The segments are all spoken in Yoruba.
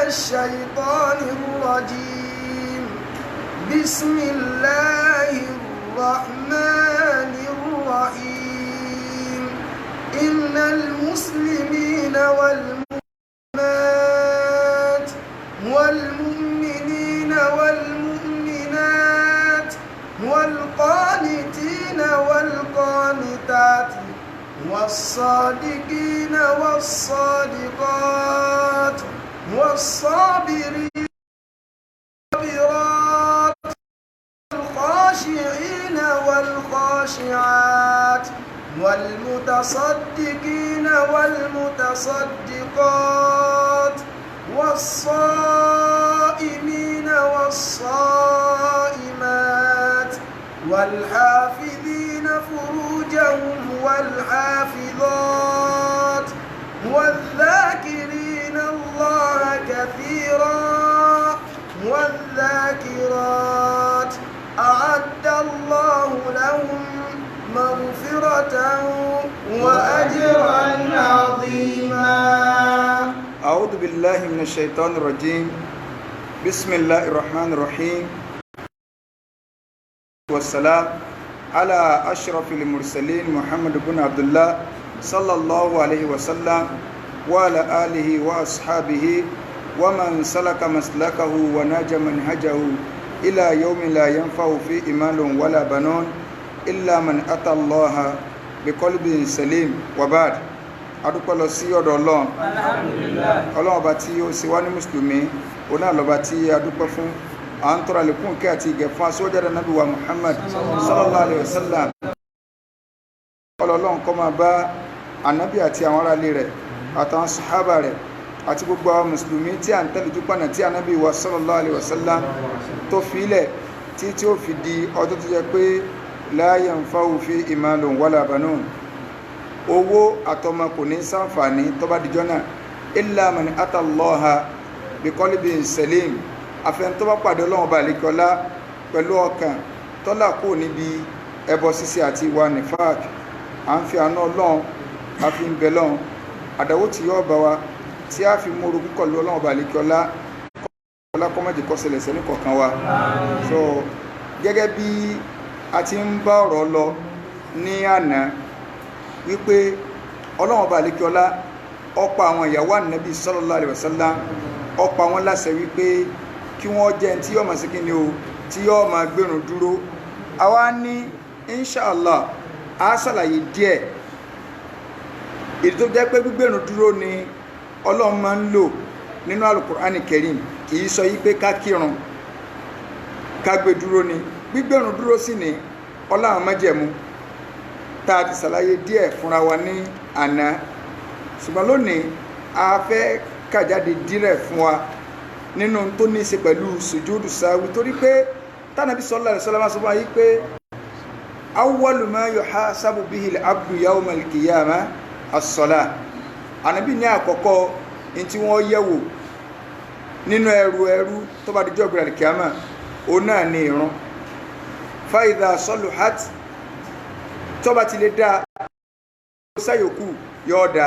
الشيطان الرجيم بسم الله الرحمن الرحيم إن المسلمين والمؤمنات والمؤمنين والمؤمنات والقانتين والقانتات والصادقين والصادقات والصابرين والصابرات والخاشعين والخاشعات والمتصدقين والمتصدقات والصائمين والصائمات والحافظين فروجهم والحافظات والذاكرين الله كثيرا والذاكرات أعد الله لهم مغفرة وأجرا عظيما. أعوذ بالله من الشيطان الرجيم بسم الله الرحمن الرحيم والسلام على أشرف المرسلين محمد بن عبد الله صلى الله عليه وسلم وعلى آله وأصحابه ومن سلك مسلكه وناج منهجه إلى يوم لا ينفع فيه مال ولا بنون إلا من أتى الله بقلب سليم. وبعد adúpẹ́ lọ sí ọ̀dọ̀ Ọlọ́run. Alhamdulillah. Ọlọ́run ọba tí ó ṣe wá ní mùsùlùmí òun náà lọ́ba tí a dúpẹ́ fún. À ń tọrọ àlékún kí àti ìgẹ̀ fún aṣọ́jáde nábì wa Muhammad sallallahu alayhi wa sallam. Ọlọ́run kó máa bá ànábì àti àwọn ará ilé rẹ̀ àtàwọn sàhábà rẹ̀ àti gbogbo àwọn mùsùlùmí tí à ń tẹ̀lé jùpọ̀nà tí ànábì wa sallallahu alayhi wa sallam tó fi ilẹ̀ tí ó fi di ọjọ́ tó jẹ́ pé la yanfa'u fihi malun wala banun. Owó àtọmọ kò ní ṣàǹfààní tó bá dijọ́ náà illa man atallaha biqalbin salim. Àfẹn tó bá pàdé Ọlọ́run ọba àlékọ́lá pẹ̀lú ọkàn tọ́lá kò níbi ẹbọ ṣíṣe àti ìwà nifaq. À ń fi àánú Ọlọ́run a fi ń bẹ lọ́run àdàwó tí yóò bá wa tí a fi mú orogún pẹ̀lú Ọlọ́run ọba àlékọ́lá kọ́mọ́jì kó ṣẹlẹ̀ sẹ́ni kọ̀ọ̀kan wa. So gẹ́gẹ́ bí a ti ń bá ọ̀rọ̀ lọ ní àná wípé Ọlọ́run ọba àlékọ́lá ó pa àwọn ìyàwó Ànábì sallallahu alaihi wasallam ó pa wọ́n láṣẹ wípé kí wọ́n jẹ́ tí yóò máa ṣe kí ni o tí yóò máa gbérun dúró. Àwa ní inshallah a ṣàlàyé díẹ̀ èdè tó jẹ́ pé gbígbérun dúró ni Ọlọ́run máa ń lò nínú Al-Qur'ani Karim. Kì í sọ yí pé ká kírun ká gbé dúró ni gbígbérun dúró sí ni Ọlọ́run májẹ̀mú tá a ti ṣàlàyé díẹ̀ fúnra wa ní àná, ṣùgbọ́n lónìí a fẹ́ kàjáde díẹ̀ fún wa nínú tó ní í ṣe pẹ̀lú sùjúdù sáwí, torí pé tánàbí sallallahu alaihi wasallam sọ wáyé pé awwalu ma yuhasabu bihi al-abdu yawma al-qiyamah as-salah. Ànábì ní àkọ́kọ́ ní tí wọ́n yẹ̀wò nínú ẹrù tó bá dijọ́ gbẹ̀rẹ̀ kíámà òun náà ní ìrun. Fa idha saluhat tó bá ti lè dá sáyòkú yóò dá,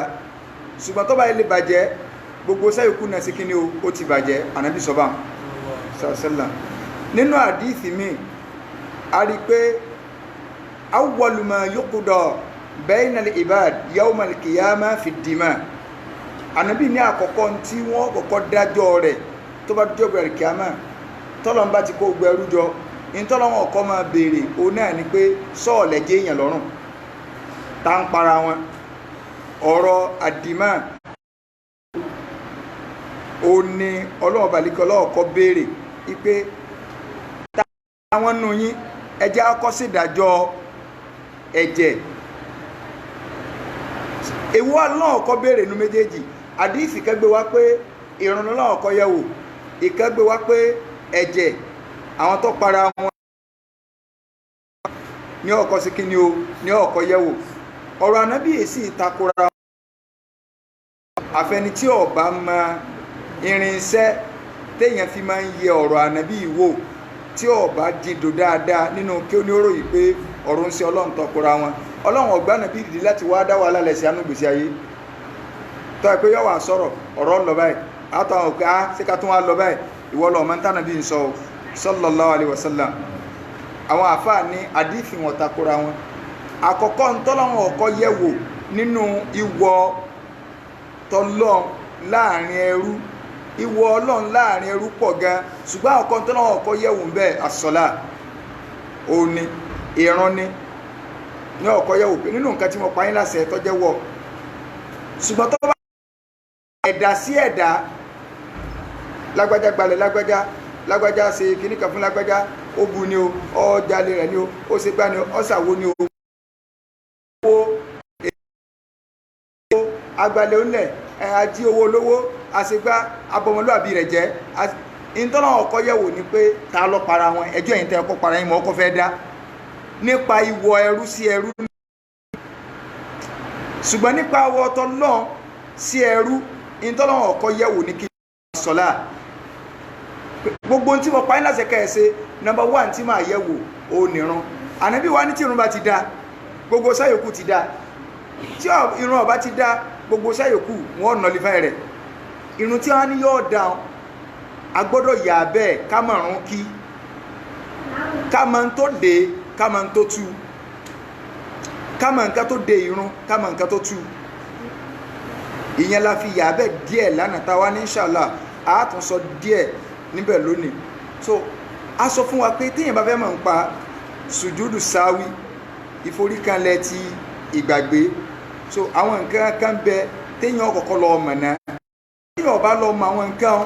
ṣùgbọ́n tó bá lè bàjẹ́ gbogbo sáyòkú náà sí kí ni ó ti bàjẹ́. Ànábì sọ́bà sàṣẹ́là nínú àdíìsì mi a rí pé awwalu ma yuqda bayna al-ibad yawma al-qiyamah fi ad-dima. Ànábì ní àkọ́kọ́ tí wọ́n kọ́kọ́ dájọ́ rẹ̀ tó bá dújọ́ bẹ̀rẹ̀ kíámà tọ́lọ́n bá ti kó gbẹrú jọ ìtọ́lọ́wọ́n ọkọ́ máa béèrè o náà ni pé sọ́ọ̀lẹ̀ jẹ́ èèyàn lọ́rùn tá ń para wọn. Ọ̀rọ̀ àdìmá o ní Ọlọ́run balẹ̀kọ́ lọ́ọ̀kọ́ béèrè ipé táwọn nù yín ẹjẹ́ akọ́ sí ìdájọ́ ẹ̀jẹ̀. Èwo Ọlọ́run ọkọ́ béèrè nu méjèèjì. Àdíìsì kẹgbẹ́ wá pé ìrun Ọlọ́run ọkọ́ yẹ̀wò, ìkẹgbẹ́ wá pé ẹ̀jẹ̀ àwọn tó para wọn ní ọkọ̀ sí kí ni o ní ọkọ̀ yẹ̀wò. Ọ̀rọ̀ Ànábì èsì ìtakora àfẹni tí ó bá mọ irinṣẹ́ téèyàn fi máa ń yẹ ọ̀rọ̀ Ànábì wò, tí ó bá dìdò dáadáa nínú kí ó ní ọ̀rọ̀ yìí pé ọ̀rọ̀ ń ṣe Ọlọ́run takora wọn. Ọlọ́run ọ̀gbá Ànábì dìde láti wá dá wàhálà lẹ̀ sí àánú gbèsè ayé tó ẹ pé yọ wà sọ̀rọ̀ ọ̀rọ̀ lọ báyìí àtàwọn òkè ṣé ká tún wá lọ báyìí ìwọ lọ ọmọ ntànà bí n sọ sallallahu alaihi wasallam àwọn àfáà ní àdífì wọn takora wọn àkọ́kọ́ ntọ́lọ́wọ́n ọkọ yẹ̀wò nínú ìwọ tọlọ́n láàrin ẹrú ìwọ ọlọ́run láàrin ẹrú pọ̀ gan ṣùgbọ́n àkọ́kọ́ ntọ́lọ́wọ́n ọkọ yẹ̀wò ń bẹ́ẹ̀ àsọ̀lá òní ìran ní ọkọ yẹ̀wò pé nínú nǹkan tí mo pa yín láṣẹ tó jẹ́ wọ̀ ṣùgbọ́n tó bá ẹ̀dá sí ẹ̀dá lágbájá gbalẹ̀ lágbájá ṣe kíní kan fún lágbájá ó bu ni o ó jalè rẹ̀ ni o ó ṣe gbá ni o ó ṣàwo ni o owó agbalẹ̀ onílẹ̀ ají owó olówó àṣegbá abọmọlúàbí rẹ̀ jẹ́ ìtọ́nà ọkọ yẹ̀wò ni pé ta ló para wọn ẹjọ́ yìí tẹ́ ọkọ para yín mọ́ ọkọ fẹ́ dá nípa ìwọ ẹrú sí ẹrú ṣùgbọ́n nípa ọwọ́ ọtọ lọ́n sí ẹrú ìtọ́nà ọkọ yẹ̀wò ní kí sọ́lá gbogbo tí mo pa ní láṣẹ kẹsẹ number 1 tí máa yẹ̀wò ó nìran ànábì wa ní tí irun bá ti dá gbogbo sáyòkù ti dá tí irun ọba ti dá gbogbo sáyòkù wọn nọlifáì rẹ̀ irun tí wọ́n ní yóò dá agbọ́dọ̀ yà bẹ́ẹ̀ ká mọ̀rún kí ká mọ̀ ń tó dé ká mọ̀ ń tó tú ká mọ̀ nǹkan tó dé irun ká mọ̀ nǹkan tó tú ìyẹn la fi yà bẹ́ẹ̀ díẹ̀ lánàá táwa ní inshallah a tún sọ díẹ̀ níbẹ̀ lónìí so a sọ fún wa pé téèyàn bá fẹ́ mọ̀ ń pa sùjúdù sáwí ìforíkanlẹ̀ ti ìgbàgbé so àwọn nǹkan kan bẹ téèyàn kọ́kọ́ lọ mọ̀ náà téèyàn bá lọ mọ̀ àwọn nǹkan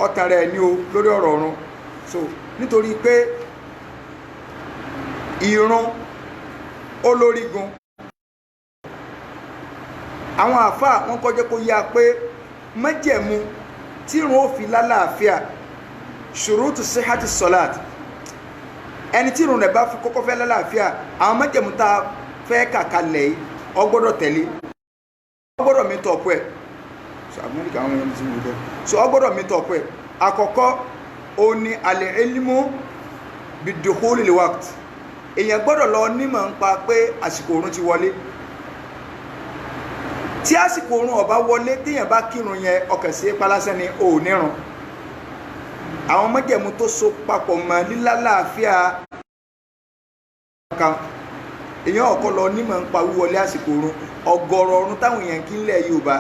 ọ̀tàn rẹ̀ ní o lórí ọ̀rọ̀ ọ̀run so nítorí pé ìrun olórígun àwọn àfáà wọn kọjá kó yá pé májẹ̀mú tí ìrun ó fi lálàáfíà ṣùrútù síhátì sọ́láàt ẹni tí ìrun rẹ̀ bá fi kọ́kọ́ fẹ́ lálàáfíà àwọn májẹ̀mú tá a fẹ́ kàkalẹ̀ ó gbọ́dọ̀ tẹ̀lé ó gbọ́dọ̀ mi tọ̀ pẹ́ so amẹ́ríkà àwọn ẹni tí mo bẹ́ so ó gbọ́dọ̀ mi tọ̀ pẹ́ àkọ́kọ́ ó ní al-ilmu bidukhuli al-waqt èèyàn gbọ́dọ̀ lọ nímọ̀ ń pa pé àsìkò òrun ti wọlé tí àsìkò òrun ó bá wọlé téèyàn bá kírun yẹn ọkàn sí palásẹ́ ni ò nírun àwọn májẹ̀mú tó so papọ̀ mọ́ lílálàáfíà kan èèyàn ọ̀kọ́ lọ nímọ̀ ń pa wíwọlé àsìkò òrun ọ̀gọ̀rọ̀ ọ̀run táwọn èèyàn kí ń lẹ̀ Yorùbá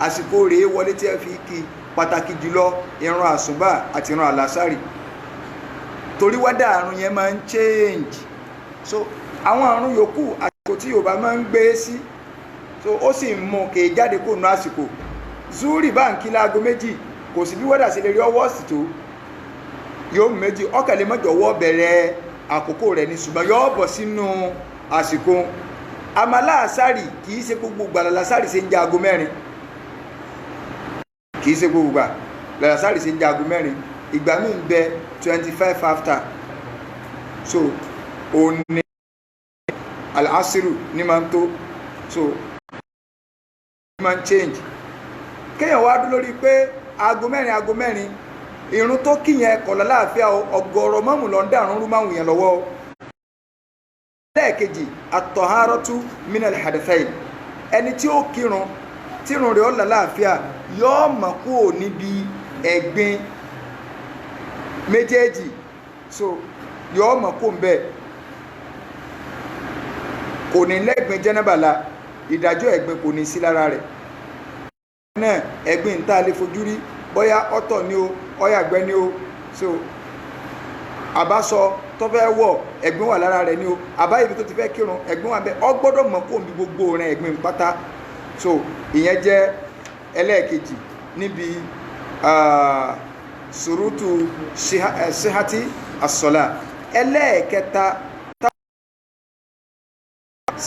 àsìkò rèé wọlé tí ẹ fi kí pàtàkì jùlọ ìrun àsùbá àti ìrun àlásárì torí wádà àrùn yẹn máa ń change so àwọn àrùn yòókù àsìkò tí Yorùbá máa ń gbé sí so ó sì ń mú kè jáde kó nu àsìkò zúrì báǹkì láago méjì kò sí bí wádà sí lè rí ọwọ́ sí tó yóò méjì ọkàlẹ̀ mọ́jọ̀wọ́ bẹ̀rẹ̀ àkókò rẹ̀ ní ṣùgbọ́n yóò bọ̀ sínú àsìkò àmàlà àsárì kìí ṣe gbogbo gbà lálásárì ṣe ń jẹ aago mẹ́rin kìí ṣe gbogbo gbà lálásárì ṣe ń jẹ aago mẹ́rin ìgbà míì ń bẹ 25 after so òní al-asiru ní máa ń tó so ní máa ń change kéèyàn wá dúró lórí pé aago mẹ́rin ìrun tó kíyẹn kọ̀ lálàáfíà ọ̀gọ̀rọ̀ mọ́mù lọ ń dàrún rú máwùn yẹn lọ́wọ́ lẹ́ẹ̀kejì at-taharatu minal hadathain ẹni tí ó kírun tírun rẹ̀ ó lálàáfíà yóò mọ̀ kúrò níbi ẹ̀gbin méjèèjì so yóò mọ̀ kó ń bẹ́ẹ̀ kò ní lẹ́gbin jẹ́nàbàlá ìdájọ́ ẹ̀gbin kò ní sí lára rẹ̀ náà ẹ̀gbin ń tà lè fojú rí bóyá ọ̀tọ̀ ni o ọ̀yàgbẹ́ ni o so àbáṣọ tó fẹ́ wọ̀ ẹ̀gbin wà lára rẹ̀ ni o àbá ibi tó ti fẹ́ kírun ẹ̀gbin wà bẹ́ẹ̀ ọ gbọ́dọ̀ mọ̀ kó ń bí gbogbo rẹ̀ ẹ̀gbin pátá so ìyẹn jẹ́ ẹlẹ́ẹ̀kejì níbi ṣùrútù síhátì as-sọ́lá ẹlẹ́ẹ̀kẹta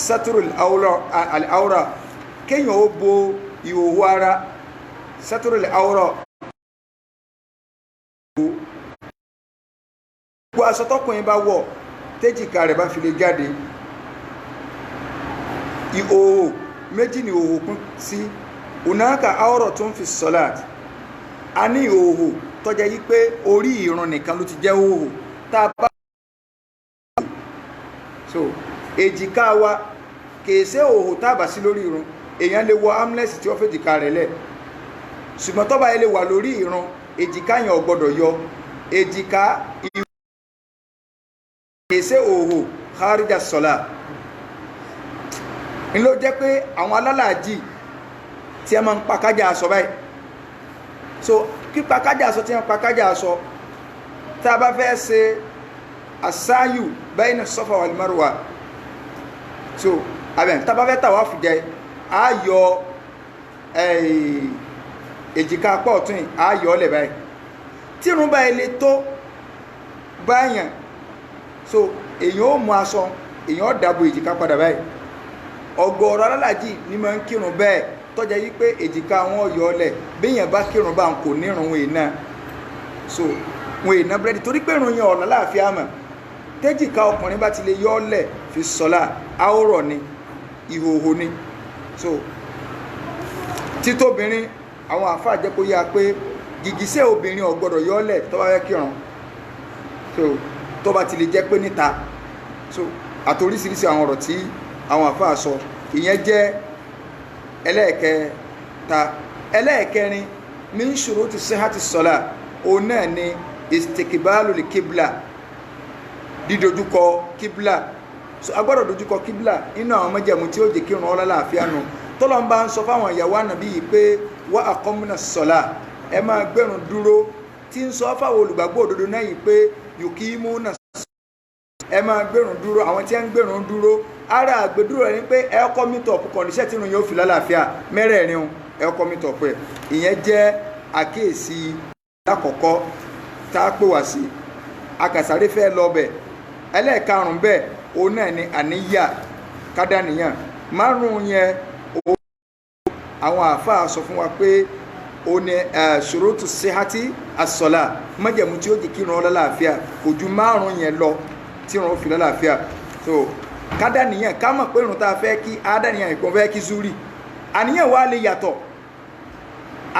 sátúrù al-awra kéèyàn ó bo ìhòòhò ara sátúrù al-awra gbogbo aṣọ tọkùnrin bá wọ̀ téjìká rẹ̀ bá fi lè jáde ìhòòhò méjì ni ìhòòhò kún sí hunaka awratun fi s-salat a ní ìhòòhò tó jẹ́ yí pé orí ìrun nìkan ló ti jẹ́ ìhòòhò tá a bá so èjìká wa kèèṣe òhò tábà sí lórí irun èèyàn lè wọ amlẹ́sì tí ó fẹ́ jìká rẹ̀ lẹ̀ ṣùgbọ́n tó bá ilé wà lórí ìrun èjìká yẹn ò gbọ́dọ̀ yọ èjìká ìṣe òhò kharija sọ́lá ní ló jẹ́ pé àwọn alálàájì tí a máa ń pakájà aṣọ báyìí so kí pakájà aṣọ tí a ń pakájà aṣọ tá a bá fẹ́ ṣe asáyù bayna Safa wal Marwa so abẹ́ tá a bá fẹ́ tàwáfù jẹ a yọ èjìká apá ọ̀tún yìí a yọ ọ́lẹ̀ báyìí tí irun báyìí lè tó báyàn so èyàn ó mú aṣọ èyàn ó dàbò èjìká padà báyìí ọ̀gọ̀ọ̀rọ̀ alálàájì ní máa ń kírun bẹ́ẹ̀ tọ́jà yí pé èjìká wọn yọ ọ́lẹ̀ béèyàn bá kírun bá ń kò nírun wọn èèna so wọn èèna búrẹ́dì torí pé irun yẹn ọ̀nà láàfin àmọ̀ tẹ́jìká ọkùnrin bá ti lè yọ ọ́lẹ̀ fi sọ́lá áwòrọ̀ ni ìhòhò ni so títóbìnrin àwọn àfáà jẹ́ kó yá pé gìgísẹ̀ obìnrin ò gbọ́dọ̀ yọ ọ́lẹ̀ tó bá fẹ́ kírun so tó bá ti lè jẹ́ pé níta so àtoríṣiríṣi àwọn ọ̀rọ̀ tí àwọn àfáà sọ ìyẹn jẹ́ ẹlẹ́ẹ̀kẹta ẹlẹ́ẹ̀kẹrin min shuruti sihhati sọ́lá òun náà ni istikbalu li kíbla dídojúkọ kíbla so agbọ́dọ̀ dojúkọ kíbla inú àwọn májẹ̀mú tí ó jẹ́ kírun ọlá láàfíà nù tọ́lọ́n bá ń sọ fáwọn ìyàwó ànàbí yìí pé wa aqamna sọ́lá ẹ máa gbẹ̀rún dúró tí ń sọ fáwọn olùgbàgbọ́ òdodo náà yìí pé yuqimuna ẹ máa gbẹ̀rún dúró àwọn tí ń gbẹ̀rún dúró ara àgbẹ̀dúró rẹ̀ ni pé ẹ kọ́ mítọ̀pù kọ̀ǹdíṣẹ́ tí irun yóò fi lálàáfíà mẹ́rẹ̀ẹ̀rin ẹ kọ́ mítọ̀pù ẹ̀ ìyẹn jẹ́ àkíyèsí lákọ̀ọ́kọ́ tá a pè wá sí akàsáré fẹ́ lọ bẹ̀ ẹlẹ́ẹ̀karùn bẹ́ẹ̀ òun náà ni àníyà kádàníyàn márùn yẹn àwọn àáfàá sọ fún wa pé ó ní ṣurutu sihati as-sala májẹ̀mú tí ó jẹ́ kí irun ó lálàáfíà kò ju márùn yẹn lọ tí irun ó fi lálàáfíà so kádàníyàn ká mọ̀ pé irun tá a fẹ́ kí àdàníyàn ìpọ́n fẹ́ kí zuri àníyàn wa lè yàtọ̀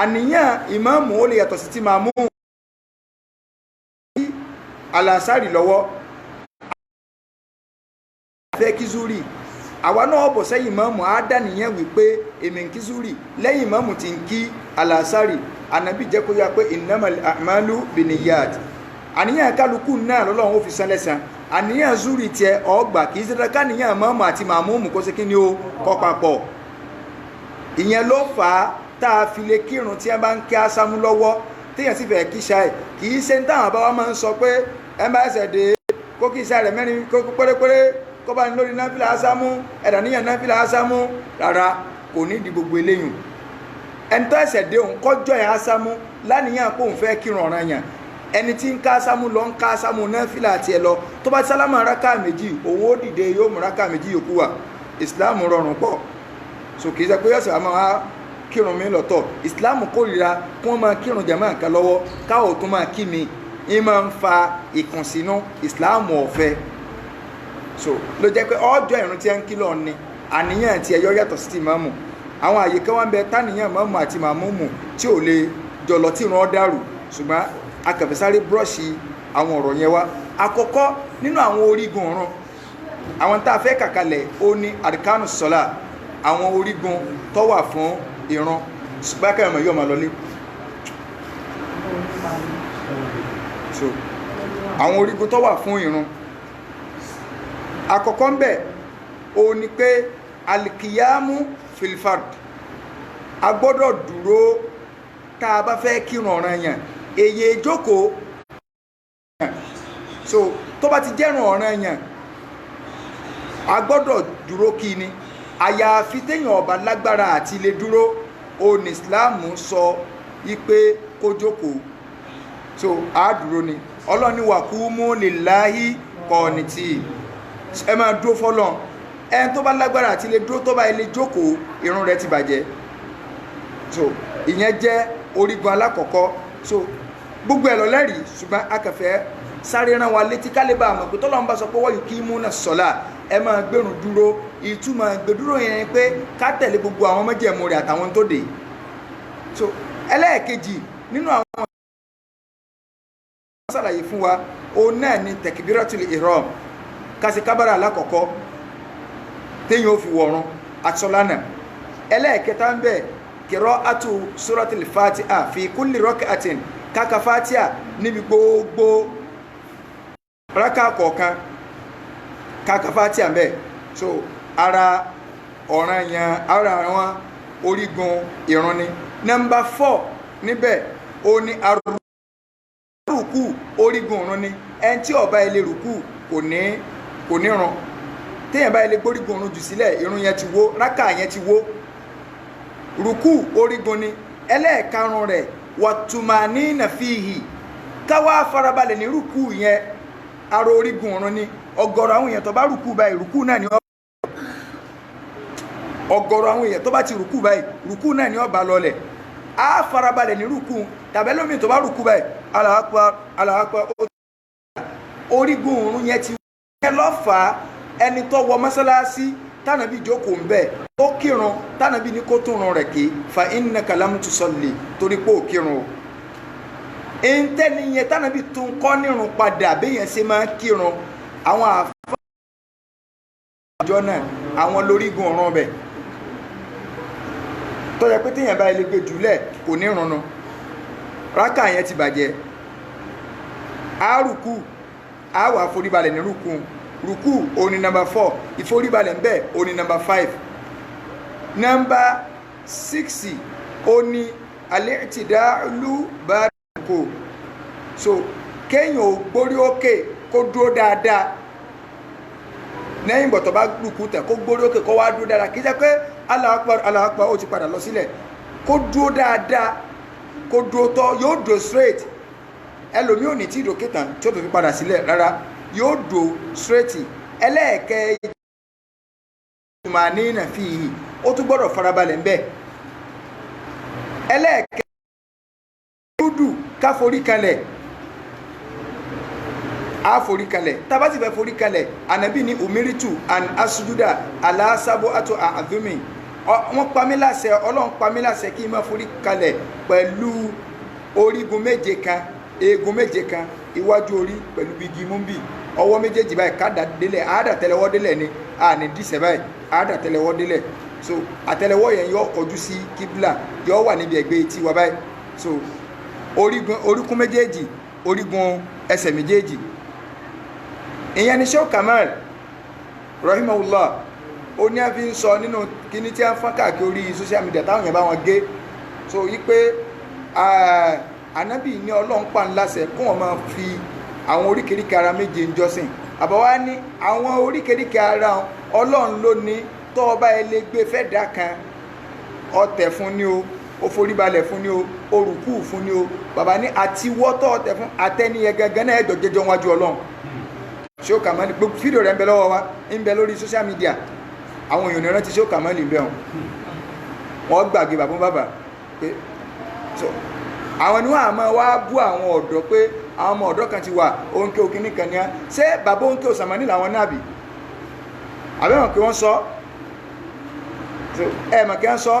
àníyàn ìmáàmù ó lè yàtọ̀ sí ti màmú alásàrì lọ́wọ́ fẹ́ kí zuri àwa náà bọ̀ sẹ́yìn ìmáàmù àdàníyàn wípé èmi ń kí zuri lẹ́yìn ìmáàmù ti ń kí alásàrì ànábì jẹ́ kó yá pé innamal a'malu binniyat àníyàn kálukú náà lọ́lọ́run ó fi san lẹ́san àníyàn zuri tiẹ̀ ọgbà kì í ṣe dáká níyàn ìmáàmù àti màmúmù kó ṣe kí ni ó kọ́ papọ̀ ìyẹn ló fà á tá a fi lè kírun tí ẹ bá ń kí ásámú lọ́wọ́ téèyàn sì fẹ́ kí ṣáì kì í ṣe ń táwọn àbáwá máa ń sọ pé ẹ bá ẹsẹ̀ dé kó kí ṣáì rẹ̀ mẹ́rin kó pérépéré kó bá ní lórí náfìlà ásámú ẹ̀dà níyàn náfìlà ásámú rárá kò ní di gbogbo eléyìn ẹni tó ẹsẹ̀ dé òun kọjọ́ ẹ̀ ásámú láníyàn pé òun fẹ́ kírun ọ̀ranyàn ẹni tí ń ká ásámú lọ ń ká ásámú náfìlà tiẹ̀ lọ tó bá sálámà rákà méjì òun ó dìde yóò mú rákà méjì yòókù wá ìsìláàmù rọrùn pọ̀ so kì í ṣe pé yọ̀sẹ̀ àmọ́ wá kírun mi lọ́tọ̀ ìsìláàmù kórìíra kí wọ́n máa kírun jàmá nǹkan lọ́wọ́ káwọ̀ tó máa kí mi ń máa ń fa ìkùnsínú ìsìláàmù ọ̀fẹ́ so ló jẹ́ pé ọjọ́ ìrun tí ẹ ń kí lọ ni àníyàn tí ẹyọ yàtọ̀ sí ti máàmù àwọn àyè kan wá ń bẹ táníyàn máàmù àti màmúmù tí ò lè jọlọ tí ìrun ọ dàrú ṣùgbọ́n akẹfẹsáré búrọ́ọ̀ṣì àwọn ọ̀rọ̀ yẹn wá àkọ́kọ́ nínú àwọn orígun ọ̀run àwọn tá a fẹ́ kàkalẹ̀ ó ní àríkánù sọ́lá àwọn orígun tó wà fún ìran ṣùgbọ́n akẹ́rẹ̀mọ̀ yóò máa lọlé so àwọn orígun tó wà fún ìran àkọ́kọ́ ń bẹ̀ ó ní pé alikiyamu filfard a gbọ́dọ̀ dúró tá a bá fẹ́ kírun ọ̀ranyàn èyí ìjókòó so tó bá ti jẹ́rùn ọ̀ranyàn a gbọ́dọ̀ dúró kí ni àyàfi téèyàn ọba lágbára àti lè dúró òun ìsìláàmù sọ wípé kó jókòó so a dúró ni ọlọ́ni wàkúmú lillahi qaniti ẹ máa dúró fọ́lọ́n ẹni tó bá lágbára àti lè dúró tó bá ilé jókòó irun rẹ̀ ti bàjẹ́ so ìyẹn jẹ́ orígun alákọ̀ọ́kọ́ so gbogbo ẹ̀ lọ lẹ́rìí ṣùgbọ́n akẹfẹ́ sáré rán wa létí kálíbà àmọ́ pé tọ́lọ́run bá sọ pé wọ́n yìí kí mú náà sọ́lá ẹ máa gbẹ̀rún dúró ìtumọ̀ gbẹ̀dúró yẹn ni pé ká tẹ̀lé gbogbo àwọn májẹ̀mú rẹ̀ àtàwọn tó dé so ẹlẹ́ẹ̀kejì nínú àwọn sàlàyé fún wa òun náà ni tekbiratul ihram kásì kábàrà alákọ̀ọ́kọ́ téèyàn ó fi wọ̀run àtisọ́lánà ẹlẹ́ẹ̀kẹta ń bẹ qira'atu suratul fatiha fi kulli rak'atin kaka fatiha níbi gbogbo raka kọ̀ọ̀kan kaka fatiha ńbẹ̀. So ara ọ̀ranyàn ara wọn orígun ìrun ni. Number 4 níbẹ̀ ó ní rùkú orígun ìrun ni. Ẹni tí ó bá ilé rùkú kò ní run. Téèyàn bá ilé gbórígun ìrun jù sílẹ̀ ìrun yẹn ti wó, rákà yẹn ti wó. Rùkú orígun ni. Ẹlẹ́ẹ̀karùn rẹ̀ wàtùmánínà fíhì, káwá farabalẹ̀ ní rùkú yẹn ara orígun ìrun ni. Ọ̀gọ̀rọ̀ àwọn èèyàn tó bá rùkú báyìí rùkú náà ni ọ̀gọ̀rọ̀ àwọn èèyàn tó bá ti rùkú báyìí rùkú náà ni ó bá lọlẹ̀. Á farabalẹ̀ ní rùkú tàbí lómi tó bá rùkú báyìí Allahu Akbar Allahu Akbar orígun ìrun yẹn ti wọ́n lọ́fà ẹni tó wọ mọ́sálásí tánàbí jókòó ń bẹ̀ ó kírun tánàbí ní kó tún run rẹ̀ kí fa innaka lam tusalli torí pé ó kírun o. ìntẹ́ni yẹn tánàbí tún kọ́ nírun padà béèyàn ṣe máa kírun àwọn àfáà àjọ náà àwọn lórígun ọ̀ràn bẹ̀ tó yẹ pé téèyàn bá ilé gbé jùlẹ̀ kò ní runu rákà yẹn ti bàjẹ́. Àrùkù àwọ̀ àforíbalẹ̀ ní rùkù òní number 4 ìforíbalẹ̀ ńbẹ̀ òní number 5. Number 6 òní al-i'tidalu ba'da rùkù. So kéèyàn ò gbórí òkè kó dúró dáadáa lẹ́yìn bọ̀tọ̀ bá rùkú tẹ̀ kó gbórí òkè kó wá dúró dáadáa kí jẹ́ pé Allahu Akbar Allahu Akbar ó ti padà lọ sílẹ̀ kó dúró dáadáa kó dúró tọ́ yóò dúró straight. Ẹlòmí ò ní tí ìdókè tán tí ó tó fi padà sílẹ̀ rárá yóò dúró straight. Ẹlẹ́ẹ̀kẹ́ ìtumánínà fíhì ó tún gbọ́dọ̀ farabalẹ̀ ń bẹ̀. Ẹlẹ́ẹ̀kẹ́ dúdú ká forí kalẹ̀ a forí kalẹ̀ tàbá ti fẹ́ forí kalẹ̀ ànábì ní umiritu an asujuda ala sab'ati a'dhumi wọ́n pa mí láṣẹ Ọlọ́run pa mí láṣẹ kí n máa forí kalẹ̀ pẹ̀lú orígun méje kan eegun méje kan iwájú orí pẹ̀lú bígi múmbì ọwọ́ méjèèjì báyìí kádà délẹ̀ àádà tẹ́lẹ̀wọ́ délẹ̀ ni a ní díṣẹ́ báyìí àádà tẹ́lẹ̀wọ́ délẹ̀ so àtẹ́lẹwọ́ yẹn yóò kọjú sí kíbla yóò wà níbi ẹ̀gbẹ́ etí wa báyìí so oríkún méjèèjì orígun ẹsẹ̀ méjèèjì ìyẹn ni Sheikh Kamal rahimahullah ó ní a fi ń sọ nínú kíní tí a ń fọ́n káàkiri orí social media táwọn yẹn bá wọn gé so yí pé ànábì ní Ọlọ́run pa ń láṣẹ kó wọn máa fi àwọn oríkèéríkèé ara méje ń jọ́sìn àbáwá ní àwọn oríkèéríkèé ara Ọlọ́run ló ní tó ọba ẹlẹgbẹ́ fẹ́ dá kan ọtẹ̀ fún ni o ó foríbalẹ̀ fún ni o ó rùkú fún ni o bàbá ní àti wọ́tọ̀ ọtẹ̀ fún àtẹniyẹ gangan náà ẹ̀jọ̀ jẹjọ wájú Ọlọ́run Sheikh Kamal gbogbo fídíò rẹ̀ ń bẹ lọ́wọ́ wa ń bẹ lórí social media àwọn èèyàn ìrántí Sheikh Kamal ń bẹ wọn gbàgbé bàbá pé so àwọn ni wọn àmọ́ wá bú àwọn ọ̀dọ́ pé àwọn ọmọ ọ̀dọ́ kan ti wà òǹkè òkìní kan ní á ṣé bàbá òǹkè òsàmánì làwọn náà bì àbẹ́wọ̀n pé wọ́n sọ ẹ mọ̀ kí wọ́n sọ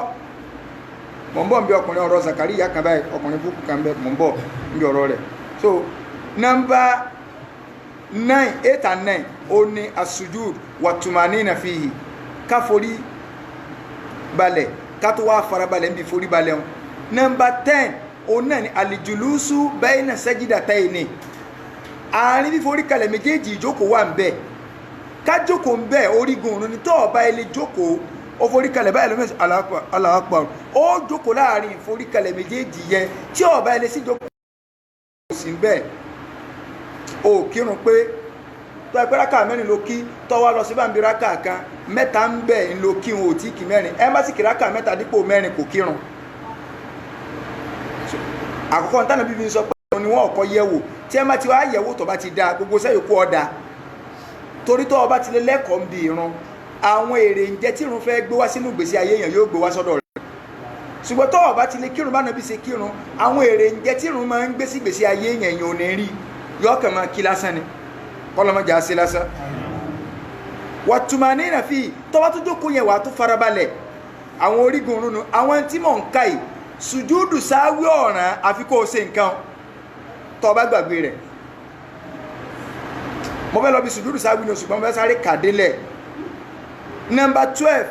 mọ̀ ń bọ̀ ń bí ọkùnrin ọ̀rọ̀ Zakariya kan báyìí ọkùnrin búkú kan bẹ́ẹ̀ mọ̀ ń bọ̀ ń bí ọ̀rọ̀ rẹ̀ so number 9 8 and 9 ó ní asujud wàtùmánínà fìhì ká forí balẹ̀ ká tó wá fara balẹ̀ ń bí forí balẹ̀ wọn number 10 òun náà ni alìjùlúsù bẹ́ẹ̀nà sajidatayni àárín fíforí kalẹ̀ méjèèjì ìjókòó wà ń bẹ̀ ká jókòó ń bẹ̀ orígun òun ni tó ọba ilé jókòó ó forí kalẹ̀ báyìí lọ́mọ Allahu Akbar ó jókòó láàrin ìforí kalẹ̀ méjèèjì yẹn tí ọba ilé sí jókòó sí ń bẹ̀ ó kírun pé tó ẹgbẹ́ rákà mẹ́rin ló kí tọ́wọ́ lọ sí báńbí rákà kan mẹ́ta ń bẹ̀ ń lo kí wọn ò tí kì mẹ́rin ẹ má sì kí rákà mẹ́ta dípò mẹ́rin kò kírun àkọ́kọ́ tánà bíbí sọ pé ni wọ́n ọ̀kọ́ yẹ̀wò tí ẹ má ti wá yẹ̀wò tó bá ti da gbogbo sẹ́yòkú ọ̀dà torí tó ọba ti lé lẹ́kọ̀ọ́ ń bi ìrun àwọn èrè ń jẹ́ tí ìrun fẹ́ gbé wá sínú ìgbésí ayé èèyàn yóò gbé wá sọ́dọ̀ rẹ̀ ṣùgbọ́n tó ọba ti lé kírun bá nàbí ṣe kírun àwọn èrè ń jẹ́ tí ìrun máa ń gbé sí ìgbésí ayé èèyàn ò ní rí yọ kàn máa kí lásán ni kọ́lọ́mọjà sí lásán wàtùmánínà fi tó bá tó jókòó yẹn wà tó farabalẹ̀ àwọn orígun rúnu àwọn tí mò ń ká yìí sùjúdù sáwí ọ̀ràn àfi kó o ṣe nǹkan tó bá gbàgbé rẹ̀ mo fẹ́ lọ bí sùjúdù sáwí ní ṣùgbọ́n mo fẹ́ sáré kàdélẹ̀ number 12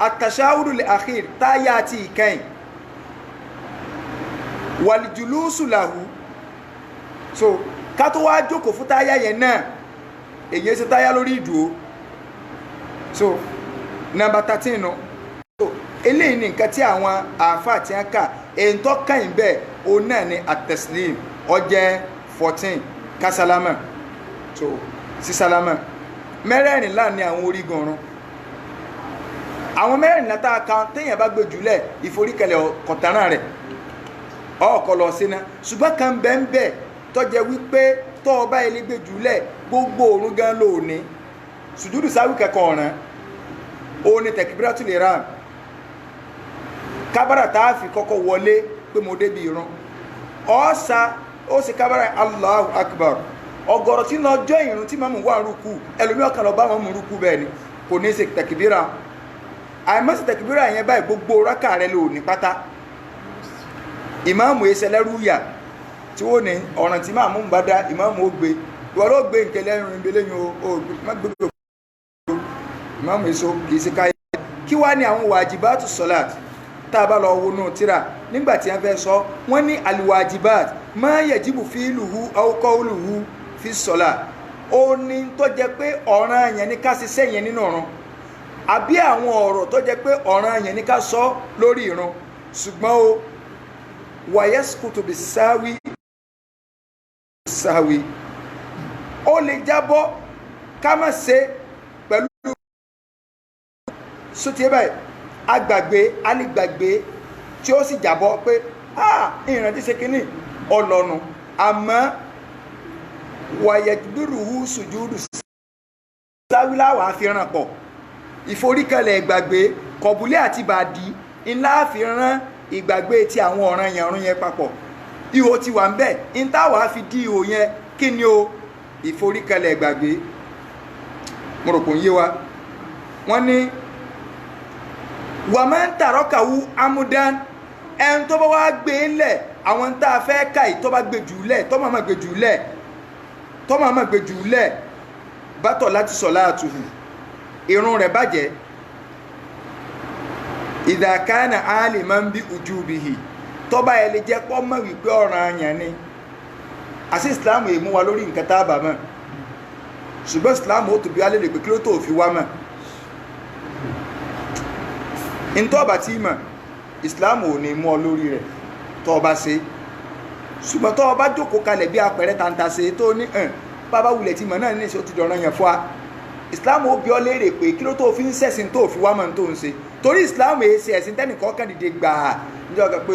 àtàṣáwùrù lè àkhír táyà àti ìkẹyìn wàlìjùlúsù làhù so ká tó wá jókòó fún táyà yẹn náà èyí ṣe táyà lórí ìdúró so number 13 no so eléyìí ni nǹkan tí àwọn àáfàá tí wọ́n kà èyí tó kàn bẹ́ẹ̀ òun náà ni at-taslim ó jẹ́ 14 kásálámà so sísálámà mẹ́rẹ̀ẹ̀rìnlá ni àwọn orígun ọ̀run àwọn mẹ́rẹ̀ẹ̀rìnlá tá a kan téèyàn bá gbé jùlẹ̀ ìforíkẹlẹ̀ kọ̀tàrán rẹ̀ ọkọ̀ lọ sí ná ṣùgbọ́n kan bẹ́ẹ̀ tó jẹ́ wípé tó o bá ilé gbé jùlẹ̀ gbogbo òrun gan ló ní sùjúdù sáwì kẹ́kọ̀ọ́ ọ̀ràn ó ní takbiratul ihram kábàrà tá a fi kọ́kọ́ wọlé pé mo débi ìrun ọ̀ọ́sà ó sì kábàrà Allahu akbar ọ̀gọ̀rọ̀ tí lọ́jọ́ ìrun tí mọ́mù wà rúkú ẹlòmíì ọkàn lọ bá mọ́mù rúkú bẹ́ẹ̀ ni kò ní í ṣe takbira àìmọ́sí takbira yẹn báyìí gbogbo rákà rẹ̀ lò ní pátá ìmáàmù ẹsẹ̀lẹ́rúyà tí ó ní ọ̀ràn tí máàmù ń bá dá ìmáàmù ó gbé ìwọ ló gbé nǹkan lẹ́rìn ìbí lẹ́yìn o má gbogbo ìmáàmù èso kìí sí káyé kí wá ní àwọn wàjibátù sọ́lát tá a bá lọ wọnú tíra nígbà tí wọ́n fẹ́ sọ wọ́n ní àlùwàjibát máa yajibu fi'luhu aw qawluhu fi sọ́lá ó ní tó jẹ́ pé ọ̀ràn yẹn ní ká ṣiṣẹ́ yẹn nínú ọ̀run àbí àwọn ọ̀rọ̀ tó jẹ́ pé ọ̀ràn yẹn ní ká sọ lórí ìrun ṣùgbọ́n o wàyẹ́sùkùtù bí sáwí ó lè jábọ́ ká má ṣe pẹ̀lú sótíé báyìí agbàgbé alìgbàgbé tí ó sì jábọ́ pé ìrántí ṣe kínní ọlọ́nu àmọ́ wàyẹ̀dúrùhù sùjúdù sáwí láwàá fi ràn pọ̀ ìforíkẹlẹ̀ ìgbàgbé kọ̀bùlé àti bàdí ńlá fi ràn ìgbàgbé tí àwọn ọ̀ràn yẹn ọ̀run yẹn papọ̀ ihò ti wà ń bẹ̀ ń táwà fi dí ihò yẹn kí ni o ìforíkẹlẹ̀ ìgbàgbé mo rò kò ń yé wa wọ́n ní wà máa ń tàrọ́kàwú amúdán ẹn tó bá wá gbé lẹ̀ àwọn tá a fẹ́ ká yìí tó bá gbé jù lẹ̀ tó máa gbé jù lẹ̀ tó máa gbé jù lẹ̀ bátọ̀ láti sọ̀ láàtúhù irun rẹ̀ bàjẹ́ ìdàkánà àálì máa ń bí ojú bìhì tọ́ba ẹ̀ lè jẹ́ pọ́ mọ̀ wípé ọ̀ràn àyàn ni àti ìsìláàmù èmú wa lórí nǹkan tá a bà mọ̀ ṣùgbọ́n ìsìláàmù ó tóbi alẹ́ lè pé kí ló tó fi wá mọ̀ ntọ́ba tí mọ̀ ìsìláàmù ò ní mú ọ lórí rẹ̀ tọ́ba ṣe ṣùgbọ́n tọ́ba jókòó kalẹ̀ bí apẹ̀rẹ̀ tàǹtà ṣe tó ní bàbá wulẹ̀ tí mọ̀ náà ní ìṣó ti dọ̀ràn yẹn fún wa ìsìláàmù ó bi ọ́ léèrè pé kí ló tó fi ń ṣẹ̀sìn tó fi wá mọ̀ tó ń ṣe torí islam èyí ṣe ẹ̀sìn tẹ́nìkan kan dìde gbàá níjọ́ kan pé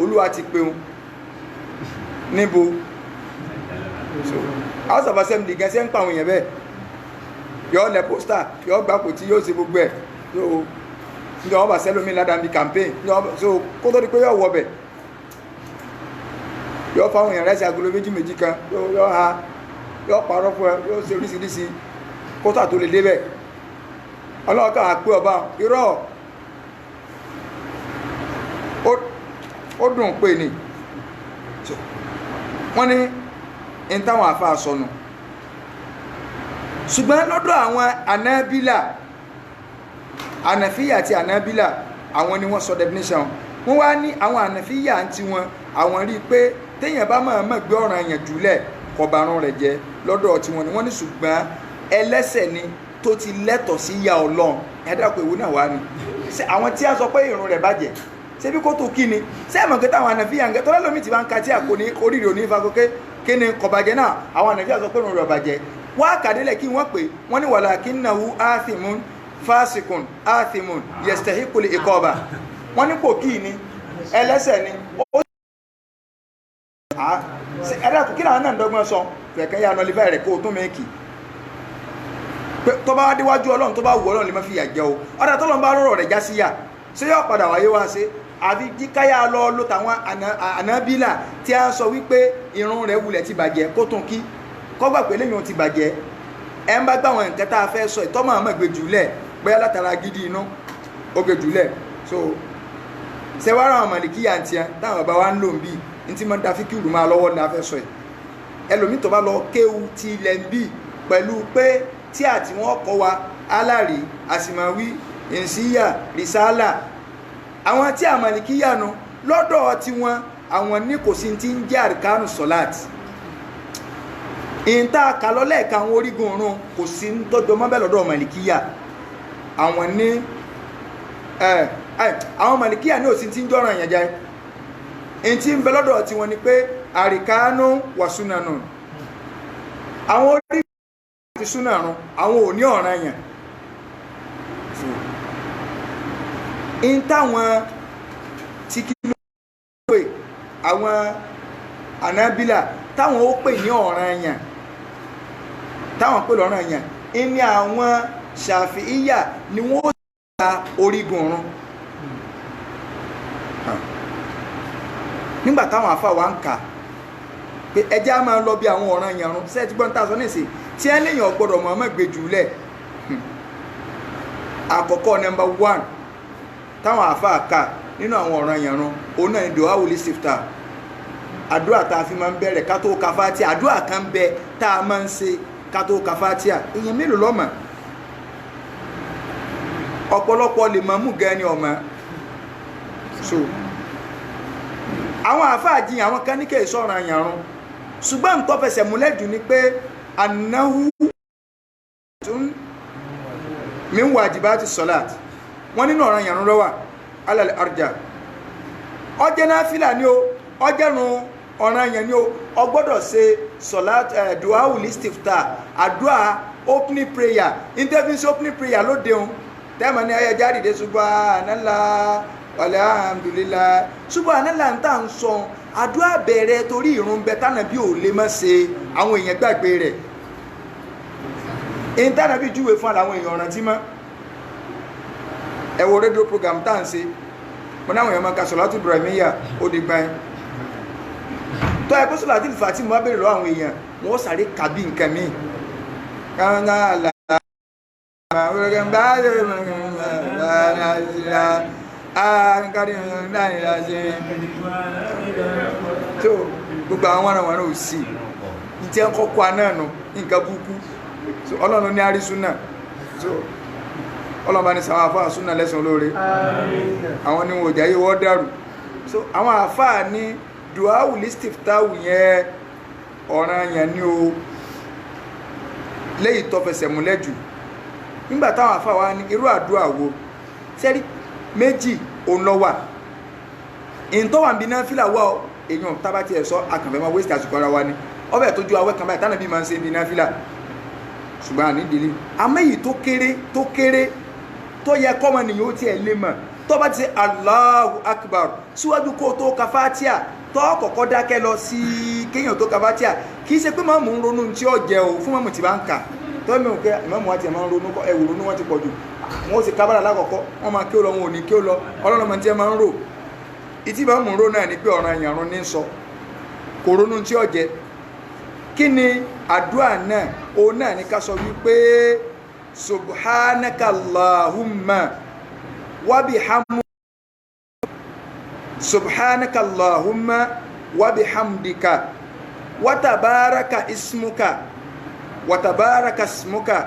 olúwa ti peun níbo house of assembly gan ṣe ń pa àwọn èèyàn bẹ́ẹ̀ yọ lẹ pósítà yọ gbapò tí yóò ṣe gbogbo ẹ̀ níjọ́ wọn bá sẹ́lómi ládàbí campaign so kó tó di pé yọ wọ bẹ̀ yọ fáwọn èèyàn rẹ́sì agolo méjì kan yọ ha yọ parọ́ fún ẹ yọ ṣe oríṣiríṣi kó tó àtò lè débẹ̀ ọlọ́ọ̀ká àpé ọba irọ́ ó dùn pé ní wọ́n ní in táwọn àfáà sọnù ṣùgbọ́n lọ́dọ̀ àwọn anábílà ànàfíyà àti anábílà àwọn ni wọ́n sọ definition wọ́n wá ní àwọn ànàfíyà àti wọn àwọn rí i pé téèyàn bá máa mọ̀ gbé ọ̀ràn èèyàn jùlẹ̀ kọbarun rẹ̀ jẹ́ lọ́dọ̀ tí wọ́n ní wọ́n ní ṣùgbọ́n ẹlẹ́ṣẹ̀ ni tó ti lẹ́tọ̀ sí ìyà Ọlọ́run ẹ̀dàpọ̀ ìwé náà wá ní àwọn tí a sọ pé ìrun rẹ̀ bàjẹ́ ṣé bí kò tó kí ni ṣé ẹ̀mọ̀ kí táwọn ànàfíà ń gẹ́ tọ́lá lómi ti bá ń ka tí àkó ní oríire òní ìfakókè kí ni kọ̀bàjẹ́ náà àwọn ànàfíà sọ pé ìrun rẹ̀ bàjẹ́ wá kàdélẹ̀ kí wọ́n pè wọ́n ní walakinnahu athimun fasikun athimun yastahiqul iqaba wọ́n ní kò kí ni ẹlẹ́ṣẹ̀ ni ẹ̀dàkùn kí làwọn náà ń dọ́gbọ́n sọ fẹ̀kẹ́ yà nọlífẹ́ rẹ̀ kó o tún mẹ́kì tó bá déwájú Ọlọ́run tó bá wù Ọlọ́run lè má fi yà jẹ́ o ọ̀dà tọ́lọ́run bá rọrọ̀ rẹ̀ já sí yà ṣé yóò padà wáyé wá sí àbí jíkáyà lọ ló tàwọn ànábìlà tí a ń sọ wípé irun rẹ̀ wulẹ̀ ti bàjẹ́ kó tún kí kọ́gbà pé lẹ́yìn ti bàjẹ́ ẹ ń bá gbà wọn nǹkan tá a fẹ́ sọ ìtọ́mọ̀ àmọ́ gbé jùlẹ̀ bóyá látara gidi inú ó gbé jùlẹ̀ so ṣé wàá ra àwọn màlìkíyà àti ẹ táwọn bàbá wa ń lò ń bí ní tí wọ́n da fíkìrù máa lọ́wọ́ ní afẹ́ sọ ẹ̀ ẹlòmíì tó bá lọ kéwu ti ilẹ̀ ń bí pẹ̀lú pé tí àti wọ́n kọ́ wa alárì àsìmáwí ìsíyà rìsálà àwọn tí àmàlìkíyà nu lọ́dọ̀ tí wọ́n àwọn ní kò sí ti ń jẹ́ àríkánù sọ́láàtì ìta kàlọ́lẹ̀ kan orígun ọ̀run kò sí ń tọ́jú mọ́bẹ̀ lọ́dọ̀ màlìkíyà àwọn ní àwọn màlìkíyà ní òsì tí ń jọ́ràn èèyàn jẹ́ in tí ń bẹ lọ́dọ̀ tí wọ́n ni pé àríkánù wà súnanù àwọn orígun àti súnanù àwọn ò ní ọ̀ràn èèyàn in táwọn tí kí ló pè àwọn ànábílà táwọn ó pè ní ọ̀ràn èèyàn táwọn pè lọ́ràn èèyàn ní àwọn ṣàfíìyà ni wọ́n ó ta orígun ọ̀run nígbà táwọn àfà wa ń kà pé ẹjẹ́ á máa lọ bí àwọn ọ̀ràn èèyàn rún sẹ́ẹ̀tì gbọ́n tàṣọ nìsí tí ẹ léèyàn gbọ́dọ̀ mọ̀ ọmọ ìgbèjù lẹ̀ àkọ́kọ́ number 1 táwọn àfà kà nínú àwọn ọ̀ràn èèyàn rún òun náà ni dùá wùlí sífta àdúrà tá a fi máa ń bẹ̀rẹ̀ ká tó ka Fátíà àdúrà kan bẹ tá a máa ń ṣe ká tó ka Fátíà èèyàn mélòó ló mọ̀ ọ̀pọ̀lọpọ̀ lè máa mú gan ni ọmọ so àwọn àfáà jiyàn àwọn kan ní kèé sọ̀rọ̀ àyàrún ṣùgbọ́n nǹkan fẹsẹ̀ múlẹ̀ jù ni pé annahu tún min wajibati salat wọ́n nínú ọ̀ràn àyàrún lọ́wà alal arja ọjẹ́ náfìlà ni ó ọjẹ́rùn ọ̀ràn àyàn ni ó ọgbọ́dọ̀ ṣe salat dua ulistifta àdúà opening prayer interview opening prayer ló deun tẹ́mọ̀ ní ayẹ jáde subhanallah alhamdulillah subhanallah ń tà ń sọ àdúrà bẹ̀rẹ̀ torí ìrun bẹ tánàbí ò lè mọ́ ṣe àwọn èèyàn gbàgbé rẹ̀ èyí tánàbí júwe fún àwọn èèyàn ọ̀rántí mọ́ ẹ wo rédíò program tá à ń ṣe mo náwọn èèyàn máa ka sọ̀látù Ibrahimiyya ó di gbáyìn tó ẹ kó sọ̀látù Fàtí mo bá bèèrè lọ àwọn èèyàn wọ́n sáré kàbí nǹkan míì so gbogbo àwọn àwọn ò sí ìtẹ́ ọkọ̀kọ́ anáànù nǹkan búkú so ọlọ́run ní àrísúnà so ọlọ́run bá ní sàwọn àfáà súnà lẹ́sùn olóore àwọn ni wọ́n jẹ́ wọ́n dàrú so àwọn àfáà ní duawu listiftawu yẹn ọ̀ràn yẹn ní o léyìí tó fẹsẹ̀ múlẹ̀ jù nígbà táwọn àfáà wá ní irú àdúrà wo sẹ́rí méjì òun lọ wà in tó wà ń bí náà fílà wà èèyàn tábà tí ẹ̀ sọ akànfẹ́ máa wéṣì àsìkò ara wa ni ọbẹ̀ tó ju awẹ́ kan báyìí tánà bí máa ń ṣe ní náà fílà ṣùgbọ́n àní délé àmẹ́yì tó kéré tó yẹ kọ́mọ nìyàn ó tiẹ̀ lé mọ̀ tó bá ti ṣe Allahu Akbar síwájú kó tó ka Fátíà tó kọ́kọ́ dákẹ́ lọ sí kéèyàn tó ka Fátíà kì í ṣe pé máa mú un ronú tí ó jẹ o fún mọ́mù tí bá ń kà tó mẹ́wọ̀n pé ìmọ̀mù wa ti máa ń ronú ẹ̀wù ronú wọn ti pọ̀ jù wọ́n sì kábàrà lákọ̀ọ́kọ́ wọ́n máa kí ó lọ wọn ò ní kí ó lọ ọlọ́run tí ẹ máa ń rò ìtí bá mú rò náà ní pé ọ̀ràn ìyàrún ní sọ kò ronú tí ó jẹ kí ni àdúrà náà òun náà ní ká sọ wípé subhanaka Allahumma wa bihamdika subhanaka Allahumma wa bihamdika wa tabaraka ismuka wa tabaraka ismuka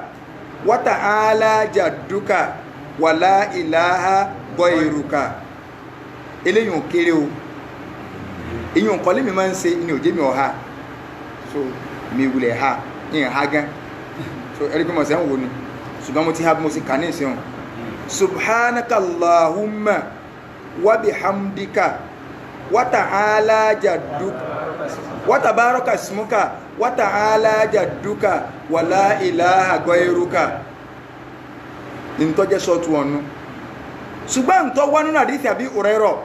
wa ta'ala jadduka wa la ilaha ghayruka eléyìn ò kéré o èyí ò kọ́ lé mi máa ń ṣe ní òjé mi ọ̀ha so mi wulẹ̀ ha ní ha gan so ẹ̀rí pé mo ṣe ń wo ni ṣùgbọ́n mo ti ha mo sì kà ní ìsìn subhanaka Allahumma wa bihamdika wa ta'ala jadduka wa tabaraka ismuka wa ta'ala jadduka wa la ilaha ghayruka ìntọ́jẹ́ sọ́tù ọ̀nù ṣùgbọ́n tó wá nínú àdíṣì àbí Hurairah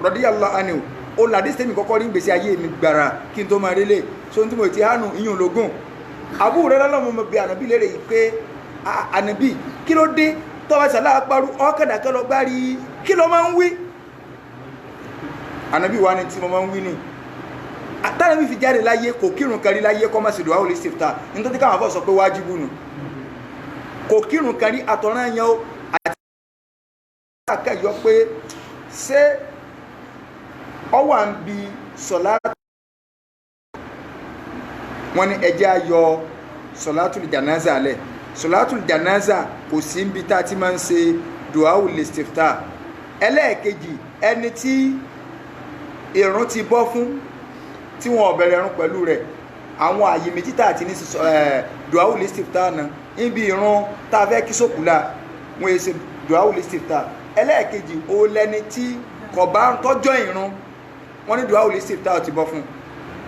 radiyallahu anhu o làdíṣì tẹ́mi kọ́kọ́ rí gbèsè ayé mi gbàrà kí n tó máa rélé so tí mo ti hánú iyùn lógún Abu Hurairah lọ́mọ bí ànàbí lérè pé ànàbí kí ló dé tọ́wọ́ sàlá àparú ọkàdàkẹ́ lọ gbárí kí ló máa ń wí ànàbí wa ni tí mo máa ń wí ni àtànàbí fi jáde láyé kò kírun kan rí láyé kọ́ máa sì dùn àwọn olùsèfta nítorí káwọn afọ́ sọ pé wájibù nù kò kírun kan rí àtọ̀ràn yẹn o àkàyọ pé ṣé ọ wà ń bi sọ̀látù wọ́n ní ẹjẹ́ ayọ sọ̀látùl janaza lẹ̀ sọ̀látùl janaza kò sí ń bi tá a ti máa ń ṣe duawu listifta ẹlẹ́ẹ̀kejì ẹni tí ìrun ti bọ́ fún tí wọn ò bẹ̀rẹ̀ ìrun pẹ̀lú rẹ̀ àwọn àyè méjì tá àti ní duawu listifta náà níbi ìrun tá a fẹ́ kí sókùlà wọn èsì duawu listifta ẹlẹ́ẹ̀kejì ó lẹ́ni tí kò bá tọ́jọ́ ìrun wọ́n ní duawu listifta ti bọ́ fún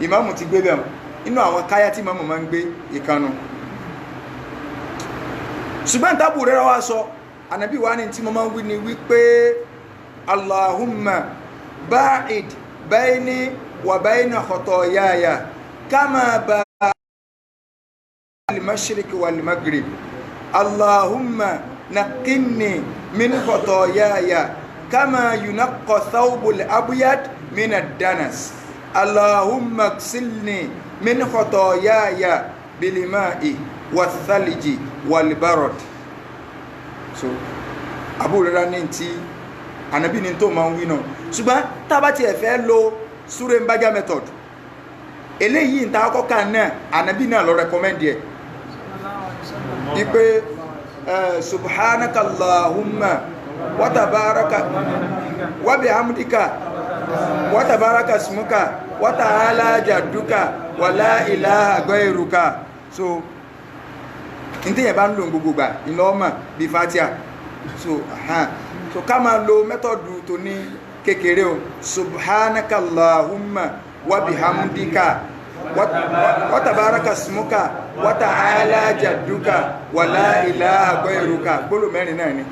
ìmáàmù ti gbé bẹ̀rù inú àwọn káyá tí ìmáàmù máa ń gbé ìkànnù ṣùgbọ́n tábù rẹ̀ wá sọ ànábì wa ní tí mo máa ń wí ni wípé Allahumma ba'id bayni wa bayna khotoyaya kama ba'ada al-mashriq wal-maghrib Allahumma naqqini min khotoyaya kama yunaqqa thawbul abyad min ad-danas Allahumma ighsilni min khotoyaya bil-ma'i wath-thalji wal-barad. So Abu Hurairah ní tí ànábì ní tó máa ń wí náà ṣùgbọ́n tá bá tiẹ̀ fẹ́ lo súre ń bájá method eléyìí ń ta ọkọ̀ kan náà ànábì náà lọ rẹkọmẹ́ndì ẹ̀ wípé subhanaka Allahumma wa tabaraka wa bihamdika wa tabaraka ismuka wa ta'ala jadduka wa la ilaha ghayruka. So ntí yẹn bá ń lo gbogbo gbà ìlọ́ọ̀mà bíi fatia so ká máa lo mẹ́tọ̀dù tó ní kékeré o subhanaka Allahumma wa bihamdika wa tabaraka ismuka wa ta'ala jadduka wa la ilaha ghayruka gbólò mẹ́rin náà ni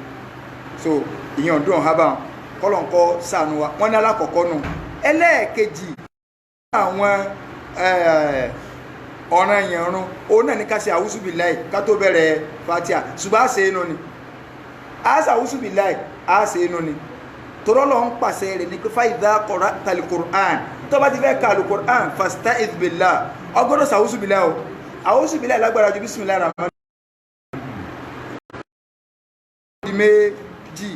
so ìyẹn ọdún ọ̀hábà kọ́lọ̀nkọ́ sànù wa wọ́n ní alákọ̀ọ́kọ́ nù ẹlẹ́ẹ̀kejì àwọn ọ̀ràn èèyàn rún òun náà ní ká ṣe àwúsùbìláì ká tó bẹ̀rẹ̀ fatia ṣùgbọ́n àṣẹ inú ni àṣẹ àwúsùbìláì àṣẹ inú ni torọ́lọ́ ń pàṣẹ rẹ̀ ní pé fàìdá qara'tal Qur'an tó bá ti fẹ́ ka al-Qur'an fasta'idh billah ọgbọ́dọ̀ ṣàwúsùbìláì o àwúsùbìláì lágbára ju bismillahir rahmanir rahim méjì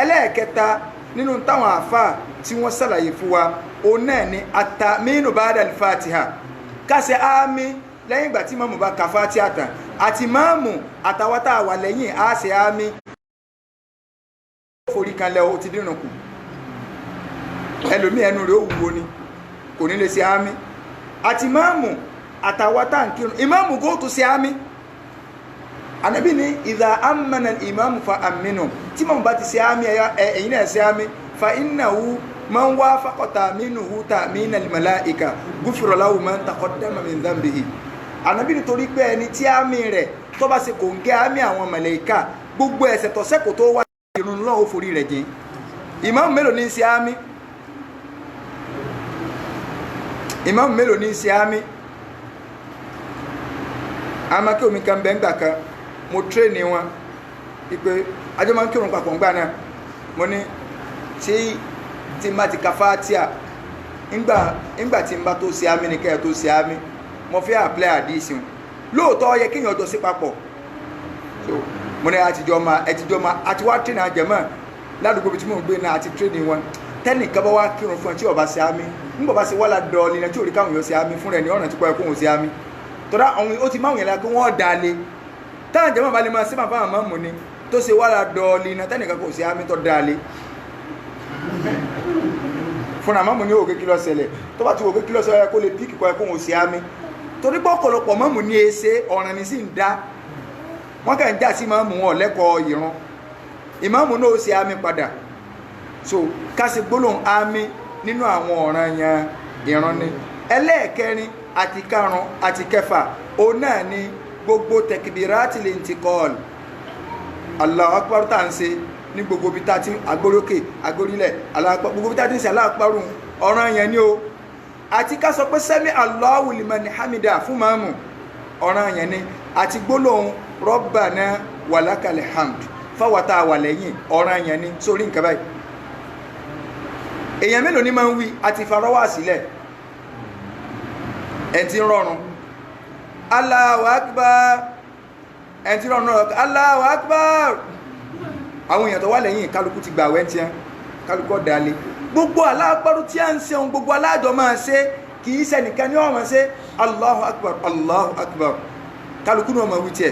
ẹlẹ́ẹ̀kẹta nínú táwọn àfáà tí wọ́n ṣàlàyé fún wa òun náà ni at-ta'minu ba'da al-Fatiha kásẹ̀ ámì lẹ́yìn ìgbà tí mọ́mù bá ka Fátíhà tán àti mọ́mù àtàwátà wà lẹ́yìn àṣẹ ámì forí kan lẹ́ o ti dínà kù ẹlòmí ẹnu rẹ̀ ó wúwo ni kò ní lè ṣe ámì àti mọ́mù àtàwátà ń kírun ìmọ́mù kó tó ṣe ámì Ànábì ní idha ammana al-imamu fa aminu tí mọ́mù bá ti ṣe ámì ẹ̀yin náà ṣe ámì fa innahu man wafaqa ta'minuhu ta'mina al-mala'ika ghufira lahu man taqaddama min dhanbihi. Ànábì nítorí pé ẹni tí àmì rẹ̀ tó bá ṣe kò ń gẹ́ àmì àwọn màláíkà gbogbo ẹ̀ṣẹ̀ tó ṣẹ̀ kó tó wá ìrun náà ó forí rẹ̀ jìn. Ìmáàmù mélòó ní ṣe àmì? Ìmáàmù mélòó ní ṣe àmì? Àmọ́ kí omi kan bẹ́ ń gbà kan mo tréni wọn ìpè ajọ́ máa ń kírun papọ̀ ń gbà náà mo ní tí n bá ti ka Fátíhà ńgbà tí n bá tó ṣe àmì ní kẹ́ẹ̀ tó ṣe àmì mo fẹ́ apply àdísìn lóòótọ́ yẹ kéèyàn ọjọ́ sí papọ̀ so mo ní ẹtìjọ́ ma àti wá tẹ̀lé àjẹmọ́ ládùúgbò bí tí mò ń gbé náà àti tírèdì wọn tẹ́nì kan bá wá kírun fún ẹ tí ọba ṣe àmì nígbà bá ṣe wàhálà dọ̀ọ̀lì náà tí ò rí káwọn yóò ṣe àmì fún rẹ̀ ní ọ̀nà tí kò yẹ kóhun ṣe àmì tọ́lá àwọn ó ti máwùn yẹn la kí wọ́n dà lé táwọn àjẹmọ́ bá lè máa ṣe màfáwọn máa mú ni tó ṣe wàhálà dọ̀ọ̀lì náà tẹ́nì kan kò ṣe àmì tó dà lé fúnra mọ́mù ní òkè kí ló ṣẹlẹ̀ tó bá ti òkè kí ló ṣẹlẹ̀ kó lè píkì kọ́ ẹkùn òsì àmì torí pé ọ̀pọ̀lọpọ̀ mọ́mù ní ẹsẹ ọ̀ràn ní sí ń dá wọ́n kàn ń já sí mọ́mù wọn lẹ́kọ̀ọ́ ìran ìmọ́mù náà ó ṣe àmì padà so kásì gbólóhùn àmì nínú àwọn ọ̀ràn yẹn ìran ni ẹlẹ́ẹ̀kẹrin àti karùn àti kẹfà òun náà ni gbogbo takbiratil intiqal Allahu akbar tá ń ṣe ní gbogbo bí tá ti agbórókè agbórílẹ̀ aláàpá gbogbo bí tá ti ń ṣe aláàpárùn ọ̀ràn yẹn ni o àti ká sọ pé sami Allahu liman hamida fún máàmù ọ̀ràn yẹn ni àti gbólóhùn Rabbana walakal hamd fáwọ́tà wà lẹ́yìn ọ̀ràn yẹn ni sórí nǹkan báyìí èèyàn mélòó ní máa ń wí àti farọ́wà sílẹ̀ ẹ̀ ti rọrùn Allahu akbar ẹ̀ ti rọrùn Allahu akbar àwọn èèyàn tó wà lẹ́yìn kálukú ti gbà wẹ́ntí ẹ́ kálukú ọ̀dálé gbogbo aláàpárú tí a ń ṣe ohun gbogbo aláàjọ máa ṣe kì í ṣe nìkan ní ọmọ ṣe Allahu akbar Allahu akbar kálukú ní ọmọ wíjẹ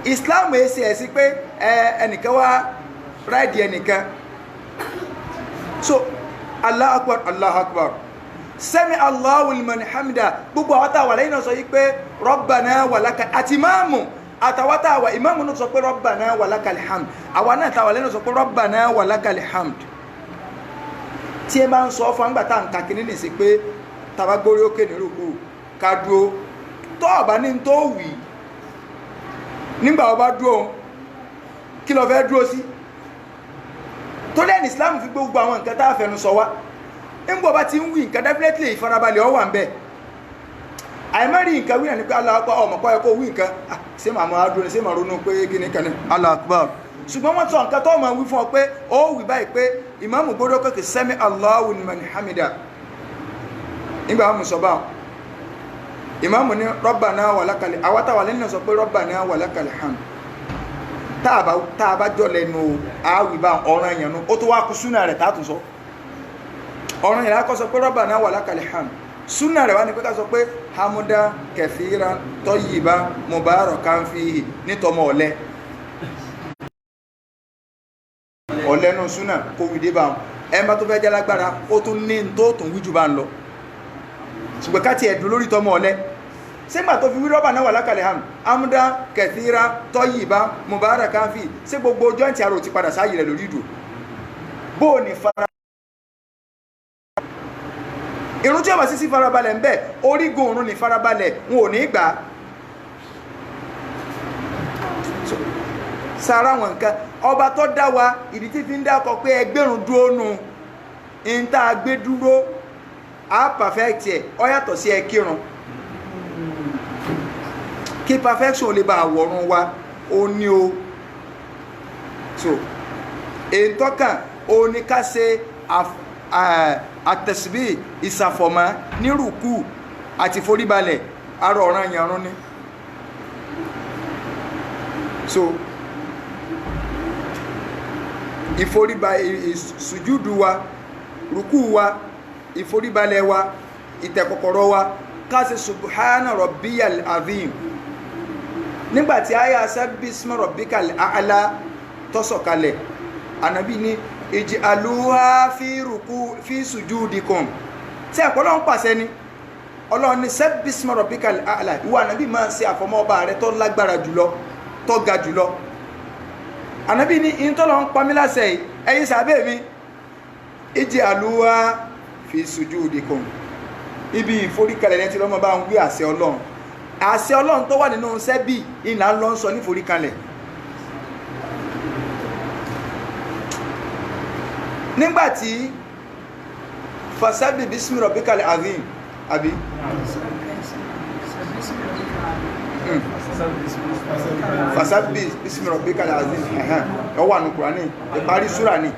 Islam èsì ẹ̀sí pé ẹnìkan wá ráìdì ẹnìkan so Allahu akbar Allahu akbar sami Allahu liman hamida gbogbo àwọn tá wà lẹ́yìn náà sọ yí pé rabbana walakal àti ìmáàmù àtàwọn tá wà ìmáàmù náà sọ pé rabbana walakal hamd àwọn náà tá wà lẹ́yìn náà sọ pé rabbana walakal hamd tí ẹ bá ń sọ fún àgbà tá ń ka kìíní nìsí pé tàbá gbórí òkè ní rúkú ká dúró tó ọ̀bá ní tó wì nígbà ọba dúró kí lọ fẹ́ dúró sí tó lẹ́ni Islam fi gbogbo àwọn nǹkan tá a fẹnu sọ wá nígbà ọba ti ń wí nǹkan definitely ìfarabalẹ̀ ọ wà ń bẹ̀ àìmọ́rí nǹkan wí náà ní pé Allahu Akbar ọmọkọ́ ẹ̀kọ́ wí nǹkan ṣé màá máa dúró ṣé màá ronú pé kí ni kan ní Allahu Akbar ṣùgbọ́n wọ́n sọ nǹkan tó máa wí fún ọ pé ó wí báyìí pé ìmáàmù gbọ́dọ̀ kọ́kẹ́ sami Allahu liman hamida nígbà wọn sọ báwọn ìmáàmù ní Rabbana walakal àwátàwà lẹ́yìn náà sọ pé Rabbana walakal hamd tààbá jọ lẹ́nu àwì bá ọ̀ràn èèyàn nú ó tó wá kú súnà rẹ̀ tààtù sọ ọ̀ràn èèyàn kọ́ sọ pé Rabbana walakal hamd súnà rẹ̀ wá ní pé ká sọ pé hamuda kathiran tayyiban mubarakan fihi nítọmọ ọ̀lẹ́ ọ̀lẹ́nu súnà kó wìdí bá ẹmbá tó fẹ́ jẹ́ lágbára ó tún ní tó tún wíjù bá ń lọ ṣùgbọ́n ká ti ẹ̀dùn lórí tọmọ ọ̀lẹ́ sígbà tó fi wí Rabbana walakal hamd amúdá kẹfìrá tọ́yìbá mubarakan fi sí gbogbo jọ́ǹtì àrò ti padà sáyì rẹ̀ lórí ìdò bó ní fara irun tí ó bá sí sí farabalẹ̀ ń bẹ orígun òrun ní farabalẹ̀ wọn ò ní gbà sára wọn nǹkan ọba tó dá wa ìdí tí fi ń dákọ pé ẹgbẹ̀rún dúró nù ń tá a gbé dúró a perfect ẹ̀ ọ yàtọ̀ sí ẹ kírun kí perfection lè bá àwọ̀run wa ó ní o so èyí tọ́kàn ó ní ká ṣe àtẹ̀síbí ìsàfọ̀mọ́ nírùkú àti foríbalẹ̀ arọ ọ̀ràn ìyàrún ni so ìsùjúdù wa rùkú wa ìforíbalẹ̀ wa ìtẹ̀kọ̀kọ̀rọ̀ wa ká ṣe subhana rabbiyal azim nígbàtí àyà sabbisma rabbikal a'la tó sọ̀kalẹ̀ ànábì ní ij'aluha fi sujudikum tí àpọ́lọ́ ń pàṣẹ ni ọlọ́run ní sabbisma rabbikal a'la ìwà ànábì máa ṣe àfọmọ́ ọba rẹ tó lágbára jùlọ tó ga jùlọ ànábì ní ìntọ́lọ́ ń pamí láṣẹ ẹ̀yin sàbẹ̀ mi ij'aluha fi sujudikum ibi ìforíkalẹ̀ ní tí lọ́mọ bá ń wí àṣẹ ọlọ́run tó wà nínú sẹ́bì ìlà lọ ń sọ ní ìforíkalẹ̀ nígbàtí fasabbih bismi rabbikal azim àbí fasabbih bismi rabbikal azim ó wà ní Kùránì ìparí súrà ní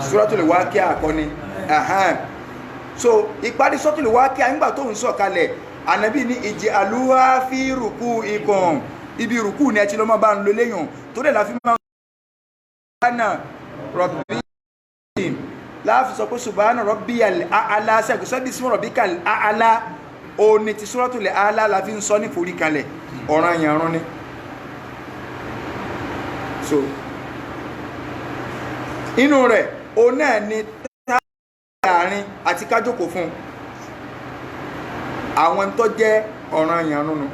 Suratul Waqi'a àkọ́ni so ìparí Suratul Waqi'a nígbà tó ń sọ̀kalẹ̀ ànábì ní ij'aluha fi ruku'ikum ibi rùkú ní ẹtí lọ́mọ bá ń lo léyàn tó dẹ̀ láfi máa ń subhana rabbiyal láàfi sọ pé subhana rabbiyal a'la sẹ́kù sọ́bí sí rabbikal a'la o ní ti Suratul A'la láfi ń sọ ní forí kalẹ̀ ọ̀ràn ìyàrún ni so inú rẹ̀ o náà ni àárín àti kájókò fún àwọn tó jẹ́ ọ̀ràn èèyàn nínú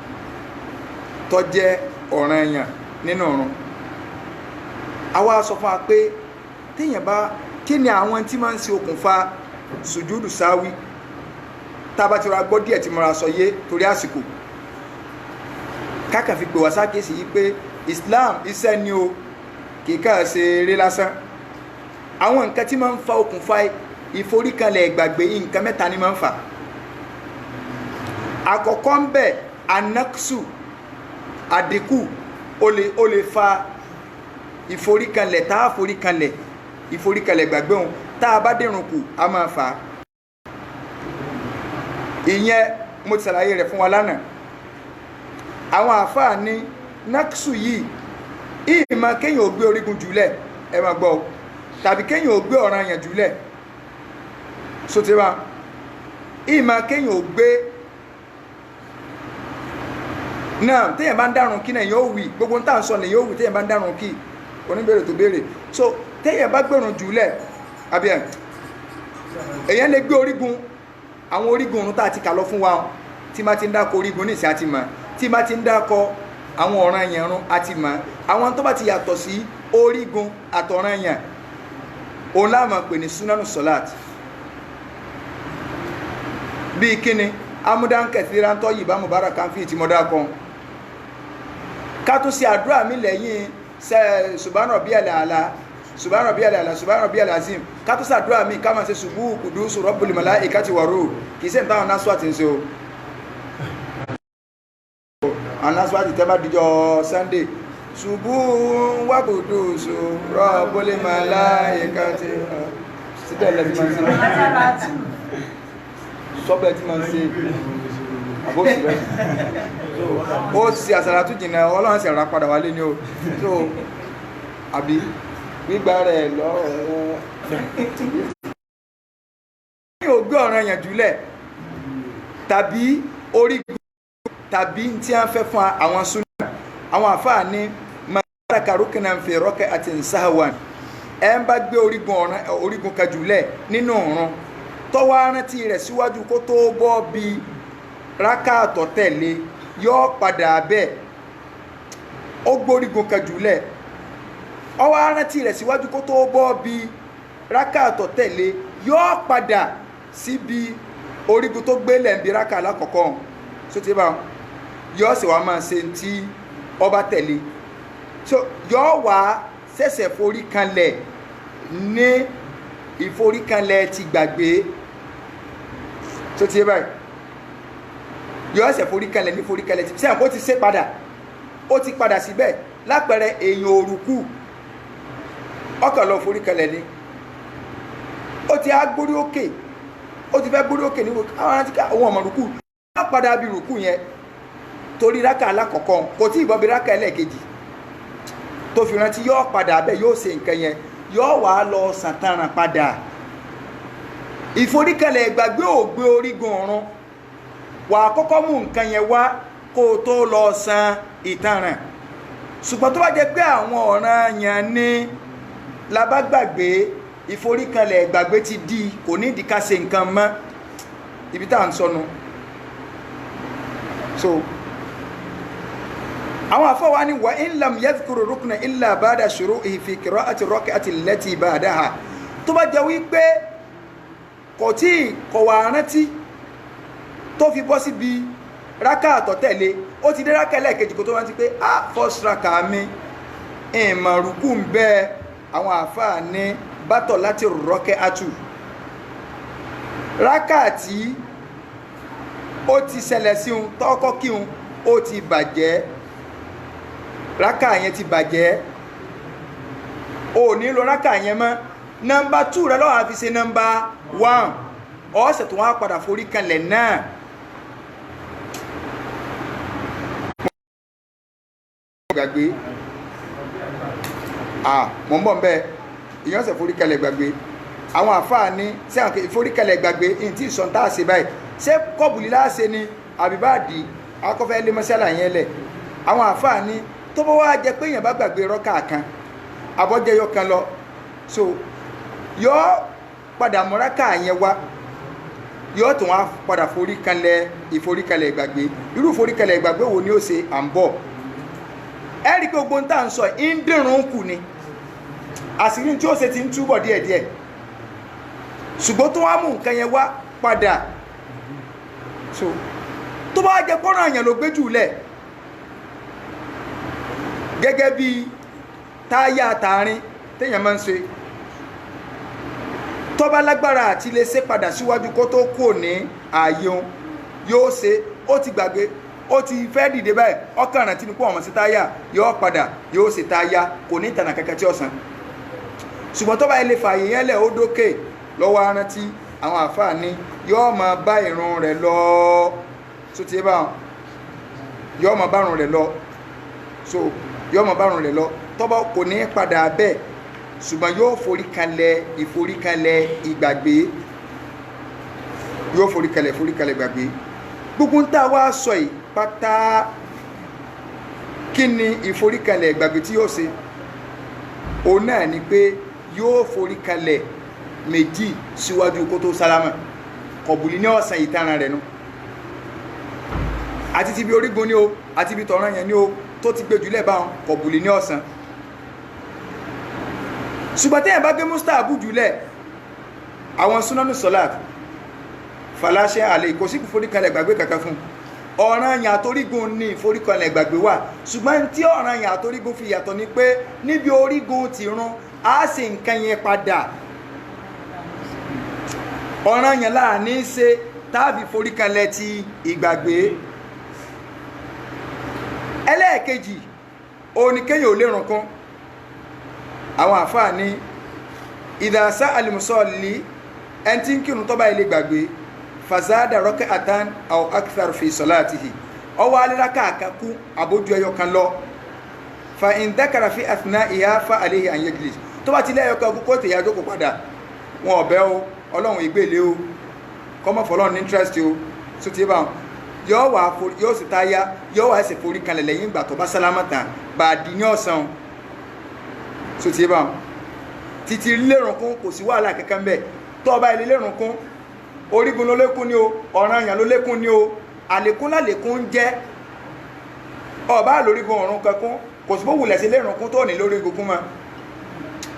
tó jẹ́ ọ̀ràn èèyàn nínú ọ̀run àwa sọ fún wa pé téèyàn bá kí ni àwọn tí máa ń ṣe okùnfà sùjúdù sáwí tába ti ra gbọ́ díẹ̀ tí mo ra sọ yé torí àsìkò káàkà fi pè wá sákèsì yìí pé Islam iṣẹ́ ni o kìíkà ṣe eré lásán àwọn nǹkan tí máa ń fa okùnfà ìforíkalẹ̀ ìgbàgbé nǹkan mẹ́ta ni máa ń fà àkọ́kọ́ ń bẹ anaksu àdínkù ó lè fa ìforíkalẹ̀ tá a foríkalẹ̀ ìforíkalẹ̀ gbàgbé òun tá a bá dẹ̀rùn kù a máa fà á ìyẹn mo ti ṣàlàyé rẹ̀ fún wa lánàá àwọn àfáà ní naksu yìí ìmọ̀ kéèyàn ò gbé orígun jùlẹ̀ ẹ máa gbọ́ tàbí kéèyàn ò gbé ọ̀ranyàn jùlẹ̀ sotira ìmọ̀ kéèyàn ò gbé náà téèyàn bá ń dárun kí náà yóò wí gbogbo tá à ń sọ ní yóò wí téèyàn bá ń dárun kí oníbèrè tó béèrè so téèyàn bá gbèrún jùlẹ̀ àbí èyàn lè gbé orígun àwọn orígun ọ̀run tá a ti kà lọ fún wa tí má ti ń dákọ orígun nísìn àti mọ̀ tí má ti ń dákọ àwọn ọ̀ranyàn ìrun àti mọ̀ àwọn tó bá ti yàtọ̀ sí orígun àtọ̀ranyàn òun la máa pè ní sunanu salat bíi kíni amúdán kẹsìrán tó yìí bá mubarakan fi ti mọ́dá kan ká tó ṣe àdúrà mi lẹ́yìn subhana rabbiyal a'la subhana rabbiyal a'la subhana rabbiyal azim ká tó ṣe àdúrà mi ká máa ṣe subuhu qudusu rabbul malaikati wa ruh kì í ṣe táwọn násù àti ṣe o àwọn násù àti tẹ́ bá dijọ́ Sunday subuhu wa qudusu rabbul malaikati síbẹ̀ lẹ́tí máa ń ṣe sọ́bẹ̀ tí máa ń ṣe àbóṣì rẹ̀ ó sì àsàlátù jìnnà ọlọ́run sì rà padà wálé ní o so àbí gbígbà rẹ̀ lọ́rọ̀ ní ògbé ọ̀ràn yàn jùlẹ̀ tàbí orígun tàbí tí a ń fẹ́ fún àwọn súnà àwọn àfáà ní mọ́lákàrúkìnà ń fi rọ́kẹ́ àti ìsáhàwàn ẹ ń bá gbé orígun kan jùlẹ̀ nínú ọ̀run tọ́wọ́ arántí rẹ̀ síwájú kó tó bọ́ bí rákàtọ̀ tẹ̀lé yọ́ padà bẹ́ẹ̀ ó gbórígun kan jùlẹ̀ ọwọ́ arántí rẹ̀ síwájú kó tó bọ́ bí rákàtọ̀ tẹ̀lé yọ́ padà síbi orígun tó gbélẹ̀ ń bí rákà alákọ̀ọ́kọ́ so ti bá yọ́ sì wá máa ṣe tí ọba tẹ̀lé so yọ́ wá ṣẹ̀ṣẹ̀ forí kanlẹ̀ ní ìforíkanlẹ̀ ti gbàgbé tó ti yé báyìí yóò ṣe foríkanlẹ̀ ní foríkanlẹ̀ tí àpò ti ṣe padà ó ti padà síbẹ̀ lápẹẹrẹ èèyàn òrùkù ọkàn lọ foríkanlẹ̀ ni ó ti á gbórí òkè ó ti fẹ́ gbórí òkè ní àwọn arántí ká òun ọmọ rùkù á padà bí rùkù yẹn torí rákà alákọ̀ọ́kọ́ kò tí ì bọ́ bí rákà ẹlẹ́ẹ̀kejì tó fi rántí yóò padà bẹ́ẹ̀ yóò ṣe nǹkan yẹn yóò wá lọ sàtàràn padà ìforíkalẹ̀ ìgbàgbé ògbé orígun ọ̀run wà kọ́kọ́ mú nǹkan yẹn wá kó tó lọ san ìtanràn ṣùgbọ́n tó bá jẹ́ pé àwọn ọ̀ranyàn ní labágbàgbé ìforíkalẹ̀ ìgbàgbé ti di kò ní ìdíkà ṣe nǹkan mọ́ ibi tá à ń sọnù so àwọn àfọwà ní wà in lam yadhkuru rukna illa ba'da shuru'ihi fi qira'ati rak'ati allati ba'daha tó bá jẹ́ wípé kò tí kò wà rántí tó fi bọ́ síbi rákà tó tẹ̀lé ó ti dé rákà lẹ́ẹ̀kejì kó tó rántí pé first rákà mi ìmọ̀ rùkú ń bẹ àwọn àfáà ní bátọ̀ láti rọ́kẹ́ átù rákà tí ó ti ṣẹlẹ̀ sí un tọ́kọ́ kí un ó ti bàjẹ́ rákà yẹn ti bàjẹ́ o nílò rákà yẹn mọ́ nọmbà 2 rẹ lọ́wọ́ àfi ṣe nọmbà 1 ọ̀sẹ̀ tó wá padà forí kanlẹ̀ náà gbàgbé mọ̀ ń bọ̀ ń bẹ́ ìyẹn ọ̀sẹ̀ forí kanlẹ̀ gbàgbé àwọn àfáà ní sí àwọn ìforí kanlẹ̀ gbàgbé ní tí ìsọ̀ntà ṣe báyìí ṣé kọ́bùlì láṣẹ ni àbíbáàdì akọ́fẹ́ lé mọ́ṣálà yẹn lẹ̀ àwọn àfáà ní tó bá wá jẹ pé èèyàn bá gbàgbé rọ́kà kan abọ́jẹyọ kan lọ so yọ padà mọ́rákà yẹn wá yọ tó wá padà ìforíkalẹ̀ ìgbàgbé irú ìforíkalẹ̀ ìgbàgbé wo ni ó ṣe à ń bọ̀ ẹ rí pé gbogbo ń tà ń sọ ń dìrún kù ni àṣírí tí ó ṣe ti ń túbọ̀ díẹ̀díẹ̀ ṣùgbọ́n tó wá mú nǹkan yẹn wá padà so tó bá jẹ kọ́nà àyàn ló gbé jù lẹ̀ gẹ́gẹ́ bí táyà tààrin téèyàn máa ń ṣe tó bá lágbára àti lè ṣe padà síwájú kó tó kò ní ààyè òun yóò ṣe ó ti gbàgbé ó ti fẹ́ dìde báyìí ọkàn rántí ní kó ọmọ sí táyà yóò padà yóò ṣe táyà kò ní ìtànà kẹkẹ tí ó san ṣùgbọ́n tó bá ilé fààyè yẹn lẹ̀ ó dókè lọ́wọ́ arántí àwọn àfáà ní yóò máa bá ìrun rẹ̀ lọ tó ti bá yóò máa bá ìrun rẹ̀ lọ so yóò máa bá ìrun rẹ̀ lọ tọ́bọ̀ kò ní padà bẹ́ẹ̀ ṣùgbọ́n yóò ìforíkalẹ̀ ìgbàgbé yóò ìforíkalẹ̀ ìgbàgbé gbogbo ń tà wá sọ yìí pátá kí ni ìforíkalẹ̀ ìgbàgbé tí yóò ṣe òun náà ni pé yóò foríkalẹ̀ méjì síwájú kó tó sálámà kọ̀bùlì ní ọ̀sán ìtanràn rẹ̀ nù àti ti bí orígun ní o àti bí tọ̀ràn yẹn ní o tó ti gbé jùlẹ̀ báwọn kọ̀bùlì ní ọ̀sán ṣùgbọ́n tẹ́yàn bá gbé mustahabu jùlẹ̀ àwọn súnánù sọ́láàt fàláṣẹ́ àlè kò sí foríkanlẹ̀ gbàgbé kankan fún ọ̀ranyàn àtorígun ní ìforíkanlẹ̀ gbàgbé wà ṣùgbọ́n tí ọ̀ranyàn àtorígun fi yàtọ̀ ni pé níbi orígun ti rún á sì nǹkan yẹn padà ọ̀ranyàn láàní ṣe tàbí foríkanlẹ̀ ti ìgbàgbé ẹlẹ́ẹ̀kejì oníkéyàn ò lérùn kún àwọn àfáà ní ìdásá alìmùsọ́ọ̀lì ẹni tí ń kírun tó bá ilé gbàgbé fàzádà rọ́kẹ́ àtàn àwọn akthar fi salatihi ọwọ́ alẹ́ráká àkàkú àbójú ẹyọ kan lọ fa ìndákàrà fi àtìná ìhá fa àléhì àyẹ́gìlì tó bá ti lé ẹyọ kan kú kó tèyà jókòó padà wọn ọ̀bẹ́ o ọlọ́run ìgbèlé o kọ́mọ̀ fọlọ́run ní interest o tó ti bá wọn yóò sì táyá yóò wá ẹsẹ̀ forí kanlẹ̀ lẹ́yìn ìgbà tó bá sálámà tán bá dì ní ọ̀sán tó ti bá wọn títí lérùn kún kò sí wàhálà kankan bẹ́ẹ̀ tó ọba ilé lérùn kún orígun ló lékún ní o ọ̀ranyàn ló lékún ní o àlékún lálékún jẹ́ ọba lórígun ọ̀run kankan kò sí bó wulẹ̀ sí lérùn kún tó ní lórígun kún mọ́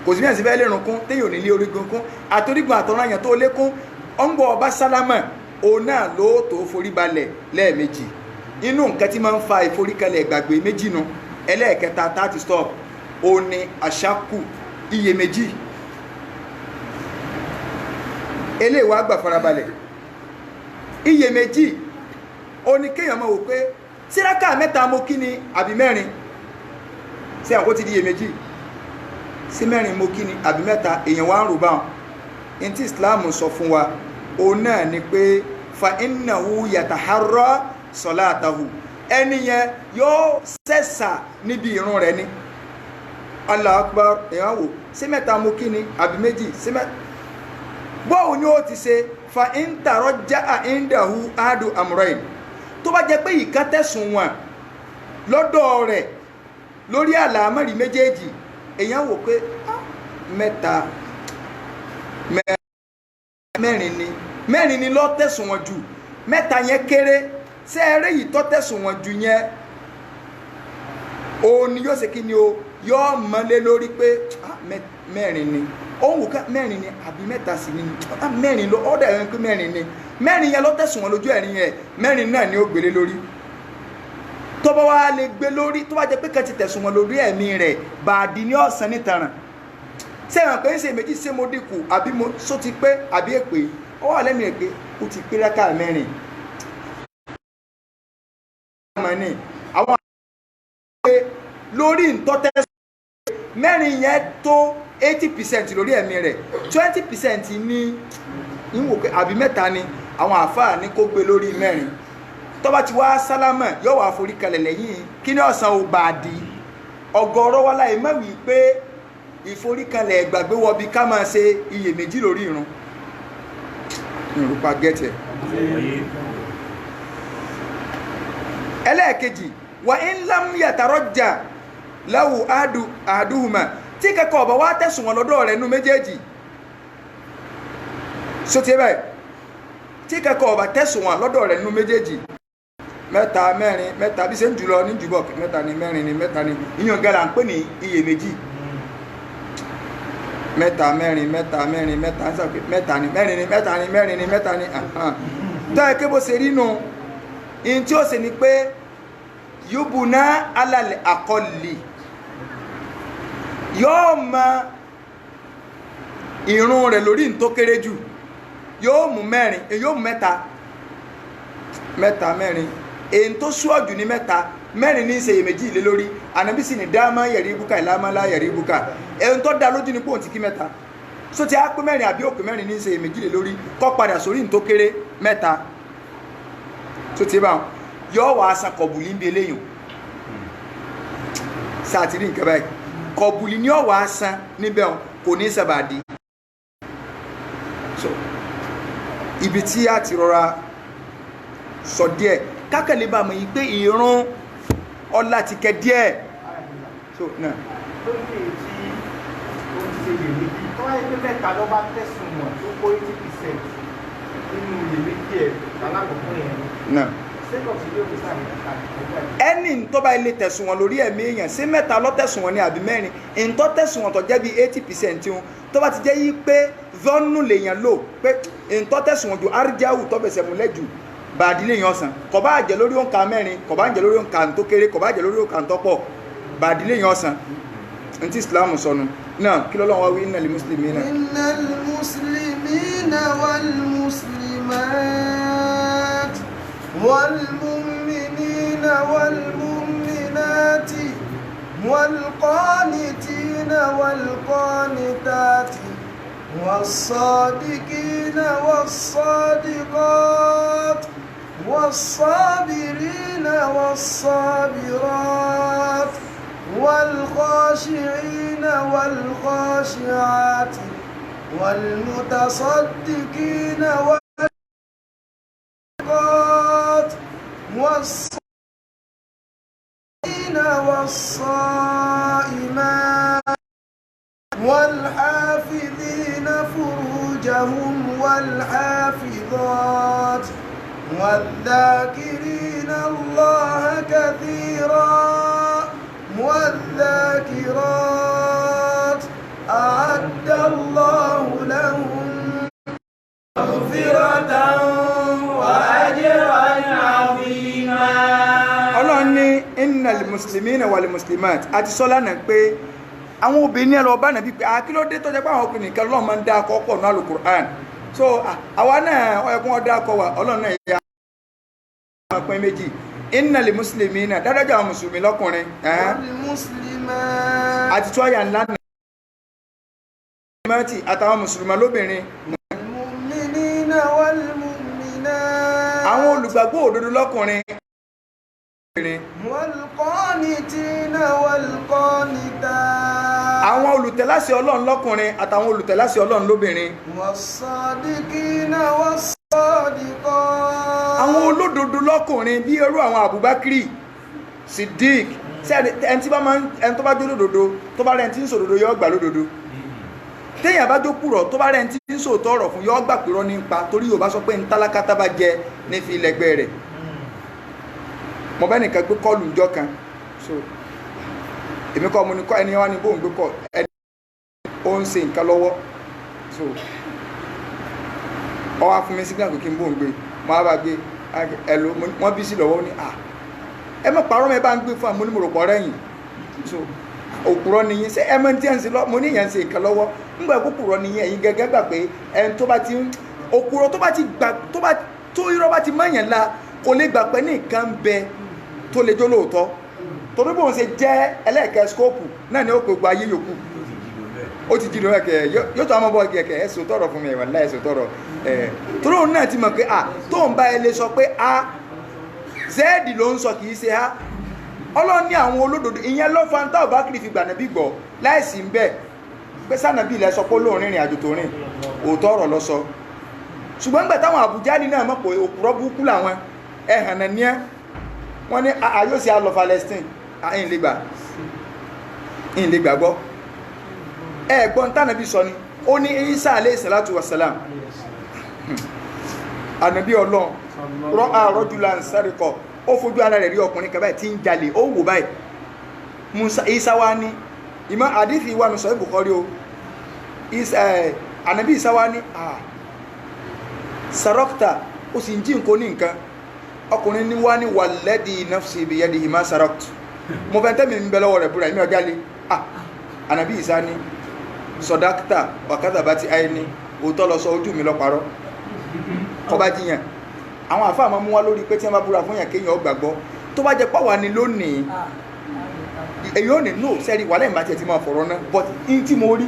kò sí mẹ́sì fẹ́ lérùn kún téyàn ní lé orígun kún àtorígun àtọ̀ranyàn tó lékún ọ̀ngbọ̀ ọba sálámà òun náà ló tó forí balẹ̀ lẹ́ẹ̀mejì inú nǹkan tí máa ń fa ìforíkalẹ̀ ìgbàgbé méjì nu ẹlẹ́ẹ̀kẹta 30 stop òun ni àṣàkù iyèméjì eléyìí wá gbà farabalẹ̀ iyèméjì òun ni kéèyàn máa wò pé síráká mẹ́ta mo kí ni àbí mẹ́rin sí àwọn kó ti di iyèméjì sí mẹ́rin mo kí ni àbí mẹ́ta èèyàn wá ń rò báwọn ní tí Islam sọ fún wa òun náà ni pé fa innahu yataharra salatahu ẹni yẹn yóò sẹ́sà níbi ìrun rẹ̀ ni Allahu Akbar èèyàn wò sí mẹ́ta mú kí ni àbí méjì sí mẹ́ta bọ́ọ̀ ni ó ti ṣe fa intarajja'a indahu ahadu amrayn tó bá jẹ́ pé ìkan tẹ̀sùn wọn lọ́dọ̀ rẹ̀ lórí àlàámọ̀rí méjèèjì èèyàn wò pé mẹ́ta mẹ́rin ni ló tẹ̀sùn wọn jù mẹ́ta yẹn kéré ṣé eré yìí tó tẹ̀sùn wọn jù yẹn òun ni yóò ṣe kí ni o yóò mọ́lé lórí pé mẹ́rin ni òun wò ká mẹ́rin ni àbí mẹ́ta sì ni mẹ́rin ló ọ̀dà ẹ̀rín pé mẹ́rin ni mẹ́rin yẹn ló tẹ̀sùn wọn lójú ẹ̀rín yẹn mẹ́rin náà ni ó gbélé lórí tó bá wá lè gbé lórí tó bá jẹ́ pé kan ti tẹ̀sùn wọn lórí ẹ̀mí rẹ̀ bàdí ní ọ̀sán nítaràn ṣé ẹ̀ràn pé ń ṣe méjì ṣé mo dínkù àbí mo só ti pé àbí èpè ó wà lẹ́mìí ẹ̀ pé ó ti pé rákà mẹ́rin àwọn pé lórí ntọ́tẹ́ mẹ́rin yẹn tó 80% lórí ẹ̀mí rẹ̀ 20% ní ìwò pé àbí mẹ́ta ni àwọn àfáà ní kó gbé lórí mẹ́rin tó bá ti wá sálámà yóò wá forí kalẹ̀ lẹ́yìn kí ní ọ̀sán ò bá di ọ̀gọ̀rọ̀ wá láì mẹ́wìí pé ìforíkalẹ̀ ìgbàgbé wọbi ká máa ṣe iyèméjì lórí ìrun ìrùpa gẹ́tẹ̀ ẹlẹ́ẹ̀kejì wà ń lámúyàtàrọ́jà láwù àdúhùmá tí kẹ́kọ̀ọ́ ọ̀bọ̀ wá tẹ̀sùn wọn lọ́dọ̀ rẹ̀ nú méjèèjì sóti báyìí tí kẹ́kọ̀ọ́ ọ̀bọ̀ tẹ̀sùn wọn lọ́dọ̀ rẹ̀ nú méjèèjì mẹ́ta mẹ́rin mẹ́ta bí ṣe ń jùlọ ní jùbọ̀ mẹ́ta ni mẹ́rin ni mẹ́ta ni ìyàn gẹ́la ń pè ní iyèméjì mẹ́ta mẹ́rin mẹ́ta mẹ́rin mẹ́ta mẹ́ta ni mẹ́rin ni mẹ́ta ni mẹ́rin ni mẹ́ta ni tó ẹ ké bó ṣe rí nu in tí ó ṣe ni pé yubuna alal aqalli yóò mọ ìrun rẹ̀ lórí n tó kéré jù yóò mú mẹ́rin yóò mú mẹ́ta mẹ́rin èyí tó ṣúọ̀jù ní mẹ́rin ní ṣe iyèméjì ilé lórí ànábì sì ní dáàmà yẹ̀rí ibùkà ìlàmàlà yẹ̀rí ibùkà èyí tó dá lójú ní pòun ti kí mẹ́ta so ti á pé mẹ́rin àbí òkè mẹ́rin ní ṣe iyèméjì ilé lórí kọ́ padà sórí ní tó kéré mẹ́ta so ti bá yọ wà san kọ̀bùlì ń bi eléyìn sàtìrí nǹkan báyìí kọ̀bùlì ní ọ̀wà san níbẹ̀ kò ní sàbàdí so ibi tí a ti rọra sọ díẹ̀ kákẹ́lẹ́ bá mọ̀ yìí pé ìrun ọlá ti kẹ díẹ̀ so náà lórí èyí tí ó ti ṣe lè ní kí tó wáyé pé mẹ́ta ló bá tẹ̀sùn wọn tó kó 80% nínú lè méjì ẹ̀ lálákòókò yẹn náà state of the officer ní ẹ̀ka ẹni tó bá ilé tẹ̀sùn wọn lórí ẹ̀mí èèyàn sí mẹ́ta ló tẹ̀sùn wọn ní àbí mẹ́rin ìntọ́ tẹ̀sùn wọn tó jẹ́ bí 80% wọn tó bá ti jẹ́ yí pé zọ́nù lèèyàn lò pé ìntọ́ tẹ̀sùn wọn ju arjáwù tó fẹsẹ̀ múlẹ̀ jù bàdí lèèyàn sàn kò bá jẹ́ lórí òǹkà mẹ́rin kò bá jẹ́ lórí òǹkà tó kéré kò bá jẹ́ lórí òǹkà tó pọ̀ bàdí lèèyàn sàn ntí Islam sọnù náà kí lọ́lọ́run wá wí innal muslimina. innal muslimina wal muslimat wal mu'minina wal mu'minati wal qanitina wal qanitati والصادقين والصادقات والصابرين والصابرات والخاشعين والخاشعات والمتصدقين والصادقات والصائمين والصائمات والحافظين فروجهم والحافظات والذاكرين الله كثيرا والذاكرات أعد الله لهم مغفرة وأجرا عظيما. Ọlọ́run ní innal muslimina wal muslimat àti sọ́lá náà pé àwọn obìnrin ẹ̀rọ ọba nàbí pé akílódé tó jẹ́ pé àwọn obìnrin kan Ọlọ́run máa ń dá akọ pọ̀ ní Al-Qur'an so àwa náà ẹkún ọdá akọ wa Ọlọ́run náà yẹ àwọn ọpẹ́ méjì innal muslimina dádájọ́ àwọn mùsùlùmí lọ́kùnrin àti tó àyà ńlá náà àtàwọn mùsùlùmí lóbìnrin àwọn olùgbàgbọ́ òdodo lọ́kùnrin والقانتين والقانتات àwọn olùtẹ̀láṣẹ Ọlọ́run lọ́kùnrin àtàwọn olùtẹ̀láṣẹ Ọlọ́run lóbìnrin والصادقين والصادقات àwọn olódodo lọ́kùnrin bí irú àwọn Abubakri Siddiq ẹni tó bá jó lódodo tó bá rẹ̀ tí ń sòdodo yọ gbà lódodo téèyàn bá jó kúrọ̀ tó bá rẹ̀ tí ń sòótọ́ ọ̀rọ̀ fún yọ gbà pèrọ nípa torí Yorùbá sọ pé ń tálákátá bá jẹ ní fi ilẹ̀gbẹ́ rẹ̀ mo bẹ́ nìkan gbé kọlù ìjọ kan so èmi kọ́ mo ní kọ́ ẹni wá ní bóun gbé kọ́ ẹni ó ń ṣe nǹkan lọ́wọ́ so ọ wá fún mi sígbà kò kí n bóun gbé mo á bá gbé ẹlò wọ́n bí sí lọ́wọ́ ní ẹ mọ̀ parọ́ mi bá ń gbé fún àmọ́ ní mo rò pọ̀ rẹ́yìn so òpùrọ̀ nìyẹn ṣé ẹ mọ̀ tí ẹ̀ ń ṣe lọ mo ní ìyẹn ń ṣe nǹkan lọ́wọ́ nígbà òpùrọ̀ nìyẹn ẹ̀yin gẹ́gẹ́ gbà pé ẹni tó bá ti òpùrọ̀ tó bá ti gbà tó irọ́ bá ti mọ̀yàn la kò lè gbà pé nìkan ń bẹ tó lè jó lóòótọ́ torí bóun ṣe jẹ́ ẹlẹ́ẹ̀kẹ́ skóòpù náà ni ó pè gba ayé yòókù ó ti jìnnà ẹ̀kẹ́ yóò tó àmọ́ bọ́ ẹ̀kẹ́ ẹ̀sùn tọrọ fún mi ẹ̀wọ̀n láì ẹ̀sùn tọrọ torí òun náà ti mọ̀ pé tó ń bá ẹ lè sọ pé zẹ́ẹ̀dì ló ń sọ kì í ṣe Ọlọ́run ní àwọn olódodo ìyẹn ló fa táwọn bá kiri fi gbà nàbí gbọ́ láìsí ń bẹ̀ pé sànàbí ilẹ̀ sọ pé olóòrìn rìn àjò tó rìn òótọ́ ọ̀rọ̀ lọ sọ ṣùgbọ́n nígbà táwọn Àbújá ní náà mọ̀ pé òpùrọ̀ burúkú làwọn ẹ̀hàn náà ní ẹ́ wọ́n ní yóò sí alọ Palestine ìyìn lè gbàgbọ́ ẹ̀gbọ́n tánàbí sọ ni ó ní Isa alayhi salatu wassalam ànàbí Ọlọ́run rọ́ àrọ́jùlá ń sárikọ̀ ó fojú ara rẹ̀ rí ọkùnrin kan báyìí tí ń jalè ó wò báyìí Isa wá ní ìmọ̀ àdífì wà ní sọ Bukhari o ànàbí Isa wá ní sarọ́kítà ó sì ń jí nǹkan ní nǹkan ọkùnrin ní wá ní walladhi nafsi biyadihi ma sarakt mo fẹ́ tẹ́mi ń bẹ lọ́wọ́ rẹ̀ búra ẹ̀mí ọjà lé ànàbí Ìsá ní sọdáktà wàkàtà bá ti ayé ní òótọ́ lọ sọ ojú mi lọ parọ́ kọba jiyàn àwọn àfáà máa mú wá lórí pé tí wọ́n bá búra fún yàn kéèyàn ó gbàgbọ́ tó bá jẹ pàwà ní lónìí èyí ò ní no sẹ́rí wà lẹ́yìn bá tiẹ̀ ti máa fọ̀rọ̀ náà but in tí mo rí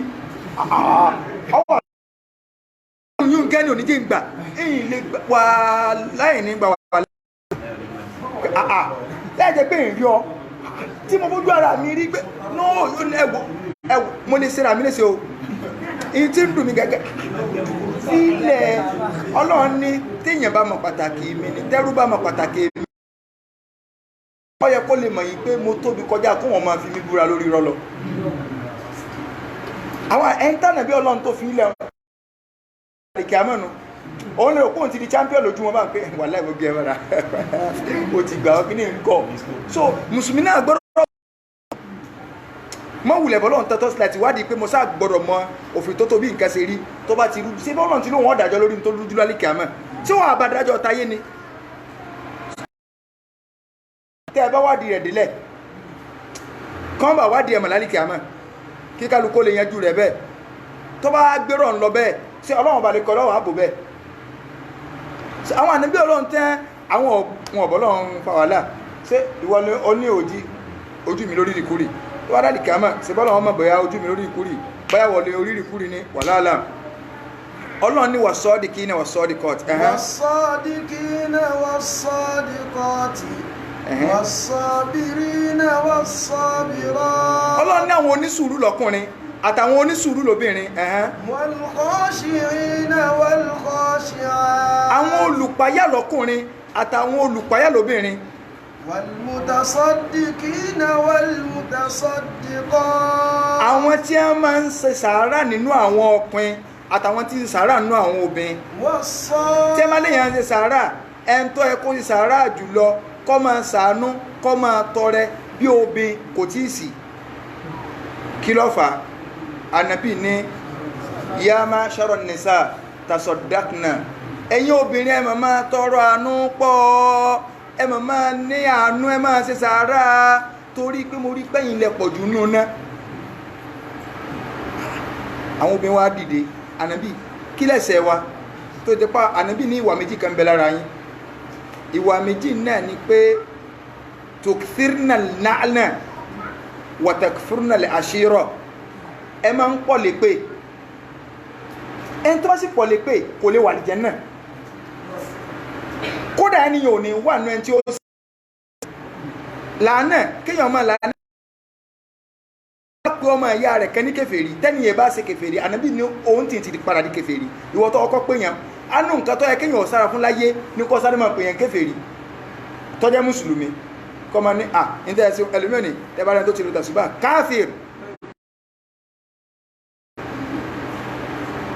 ọwọ́ yóò gẹ́ni oníjẹ́ ìgbà èyí lè wà láì ní gbà wà láìjẹ́ pé ìrí ọ tí mo bójú ara mi rí pé no ẹwọ mo lè ṣe ra mi léṣe o èyí tí ń dùn mí gẹ́gẹ́ sílẹ̀ Ọlọ́run ní téèyàn bá mọ̀ pàtàkì mi ní tẹ́rú bá mọ̀ pàtàkì mi ó yẹ kó lè mọ̀ yìí pé mo tóbi kọjá kó wọn máa fi mí búra lórí rọlọ àwọn ẹ̀ńtánà bí ọlọ́run tó fi ilẹ̀ ìkàmọ́nu òun lè kóhun ti di champion lójú wọn bá ń pè wà láìpẹ́ bí ẹ̀rọ o ti gbà ọ́ kí ní nǹkan so mùsùlùmí náà gbọ́dọ̀ mọ́ wulẹ̀ bọ́lọ́run tọ́tọ́ sílẹ̀ ti wádìí pé mo sá gbọ́dọ̀ mọ òfin tó tóbi nǹkan ṣe rí tó bá ti rú sí bọ́lọ́run tí lóun ọ̀dàjọ́ lórí tó rújú lálẹ́ kìámọ́ tí wọ́n àbádájọ́ táyé ni tẹ́ ẹ bá wádìí rẹ̀ délẹ̀ kán bá wádìí ẹ̀mọ̀ lálẹ́ kìámọ́ kí kálukó lè yanjú rẹ̀ bẹ́ẹ̀ tó bá gbérò ń lọ bẹ́ẹ̀ sí ọlọ́run bá lè kọ́ lọ́wọ́ àbò bẹ́ẹ̀ àwọn ànábí ọlọ́run tẹ́ àwọn ọ̀bọ̀lọ́run fa wàhálà ṣé ìwọ ni ó ní ojú mi lórí ìkúrì tó bá dálì kìámọ́ ṣe bọ́lọ̀ wọn mọ̀ bóyá ojú mi lórí ìkúrì bóyá wọlé orí ìkúrì ní wàhálà ọlọ́run ní was-sadiqina was-sadiqat was-sadiqina was-sadiqati was-sabirina was-sabirat ọlọ́run ní àwọn onísùúrù lọ́kùnrin àtàwọn onísùúrù lóbìnrin wal-khashi'ina wal-khashi'at àwọn olùpáyà lọ́kùnrin àtàwọn olùpáyà lóbìnrin wal-mutasaddiqina wal-mutasaddiqat àwọn tí a máa ń ṣe sàárà nínú àwọn ọkùnrin àtàwọn tí ń ṣe sàárà nínú àwọn obìnrin tí a máa lè yàn ṣe sàárà ẹn tó ẹ kó ṣe sàárà jùlọ kó máa ṣàánú kó máa tọrẹ bí obìnrin kò tí ì sí kí ló fà á Ànábì ní ya ma'shara nisa tasaddaqna ẹ̀yin obìnrin ẹ máa tọrọ àánú pọ̀ ẹ máa ní àánú ẹ máa ṣe sàárà torí pé mo rí pẹ́yìn lẹ pọ̀ jù nínú náà àwọn obìnrin wa dìde Ànábì kí lẹ́sẹ̀ wa tó jẹ́ pa Ànábì ní ìwà méjì kan bẹ lára yín ìwà méjì náà ni pé tukthirna al-na'na wa takfurna al-ashira ẹ máa ń pọ̀ lè pé ẹni tó bá sì pọ̀ lè pé kò lè wà ní Jánnà kódà ẹni yóò ní wà ní ẹni tí ó sì làánà kéèyàn máa làánà pé ọmọ ìyá rẹ̀ kan ní kèfèrí tẹ́niyẹ bá ṣe kèfèrí Ànábì ní òun tí ti padà di kèfèrí ìwọ tó ọkọ̀ pé yàn ánú nǹkan tó yẹ kéèyàn sára fún láyé ní kọ́ sáré máa pè yàn kèfèrí tó jẹ́ mùsùlùmí kọ́ máa ní ní tẹ́ ẹsẹ̀ ẹlòmíràn tẹ́bàrẹ́ tó ti lò tàṣùbà káfíìr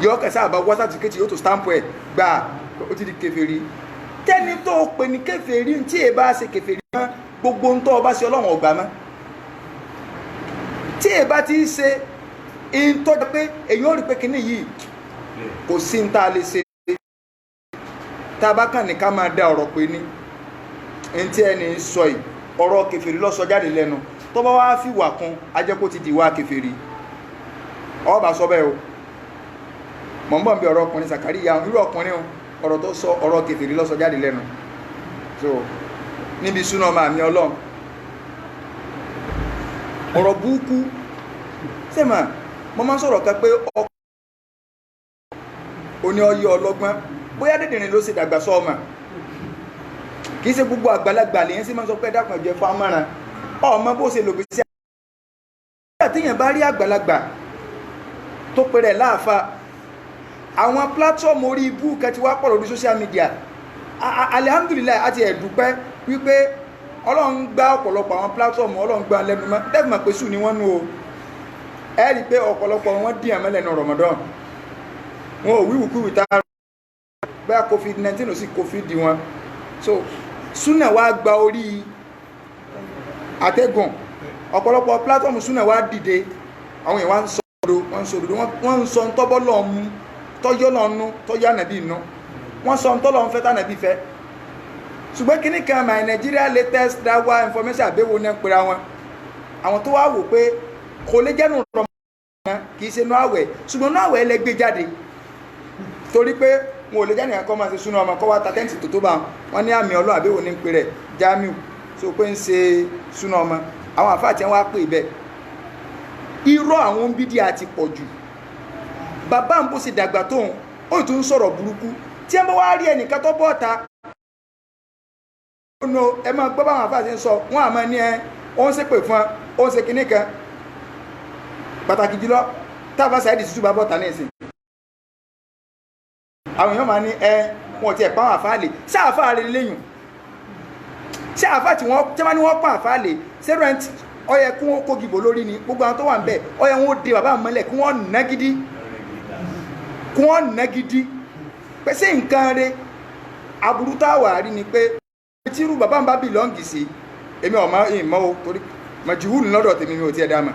yọ kẹsà àbá wọ́sà tí kéjì yóò tó stamp ẹ̀ gbà ó ti di kèfèrí tẹ́ni tó pè ní kèfèrí tí ẹ bá ṣe kèfèrí mọ́ gbogbo ń tọ́ ọba sí Ọlọ́run ọgbà mọ́ tí ẹ bá ti ṣe in tó jẹ́ pé èyí ó rí pé kíní yìí kò sí ń tá lè ṣe tá a bá kàn ní ká máa dá ọ̀rọ̀ pé ní ẹni tí ẹni sọ yìí ọ̀rọ̀ kèfèrí ló sọ jáde lẹ́nu tó bá wá fi wà kún ajẹ́ kó ti di wá kèfèrí ọba sọ bẹ́ẹ̀ o mọ̀ ń bọ̀ bí ọ̀rọ̀ ọkùnrin Sàkáríyà irú ọkùnrin ọ̀rọ̀ tó sọ ọ̀rọ̀ kèfèrí ló sọ jáde lẹ́nu so níbi súná ọmọ àmì Ọlọ́run ọ̀rọ̀ búkú sẹ́mà mọ́ máa ń sọ̀rọ̀ kan pé oní ọyọ́ ọlọ́gbọ́n bóyá dédìrín ló ṣe dàgbà sọ́ọ̀mà kì í ṣe gbogbo àgbàlagbà lèyìn sí máa ń sọ pé dákùn ẹ̀jẹ̀ fún amáran ọmọ bó ṣe lògbé sí àtìyàn bá rí àgbàlagbà tó pèrè láàfà àwọn platform orí ibú kẹtí wá pọ̀ lórí social media alhamdulillah àti ẹ̀dùpẹ́ wípé Ọlọ́run gbá ọ̀pọ̀lọpọ̀ àwọn platform Ọlọ́run gbá lẹ́nu mọ́ dẹ́gbùmọ̀ pé sùn ni wọ́n nú o ẹ rí pé ọ̀pọ̀lọpọ̀ wọn dí àmọ́ lẹ́nu Ramadan wọn ò wíwùkúwì tá bẹ́ẹ̀ COVID-19 ò sí COVID wọn so súnà wá gba orí àtẹ́gùn ọ̀pọ̀lọpọ̀ platform súnà wá dìde àwọn èèyàn wá ń sọ òdodo wọ́n ń sọ tọ́bọ́ lọ́mú tọ́yọ́ lọ́nu tọ́yọ́ ànàbí inú wọ́n sọ tọ́lọ́ ń fẹ́ tánàbí fẹ́ ṣùgbọ́n kí ní kan my Nigeria latest dawa information àbẹ́wò náà pera wọn àwọn tó wá wò pé kò lè jẹ́nu Ramadan kì í ṣe nú àwẹ̀ ṣùgbọ́n nú àwẹ̀ lẹ gbé jáde torí pé wọn ò lè jẹ́ nìkan kọ́ máa ṣe súná ọmọ kọ́ wá ta tẹ́ǹtì tó bá wọn ní àmì Ọlọ́run àbẹ́wò ní pé rẹ̀ Jamiu so pé ń ṣe súná ọmọ àwọn àfáà tí wọ́n wá pè bẹ́ẹ̀ irọ́ àwọn bídí àti pọ̀ jù bàbá ń bó ṣe dàgbà tóun ó tún ń sọ̀rọ̀ burúkú tí ẹ bá wá rí ẹnìkan tó bọ́ ta ẹ máa gbọ́ báwọn àfáà ṣe ń sọ wọ́n àmọ́ ní ó ń ṣépè fún ó ń ṣe kinní kan pàtàkì jùlọ tábà sáìdì tútù bá bọ́ ta ní ìsìn àwọn èèyàn máa ní wọn ò tiẹ̀ pa àwọn àfáà lè ṣé àfáà rẹ léyìn ṣé àfáà tí wọ́n ní wọ́n pa àfáà lè ṣé ó yẹ kí wọ́n kó gìbò lórí ni gbogbo àwọn tó wà ń bẹ̀ ó yẹ wọ́n de bàbá mọ́lẹ̀ kí wọ́n nà gidi pé sí nǹkan rẹ̀ aburú táwà rí ni pé tí irú bàbá ń bá bìlọ́ǹgì sí èmi ọ̀mọ́ ìmọ̀ o torí mọ̀jìhùn lọ́dọ̀ tèmi mi ò tiẹ̀ dá mọ̀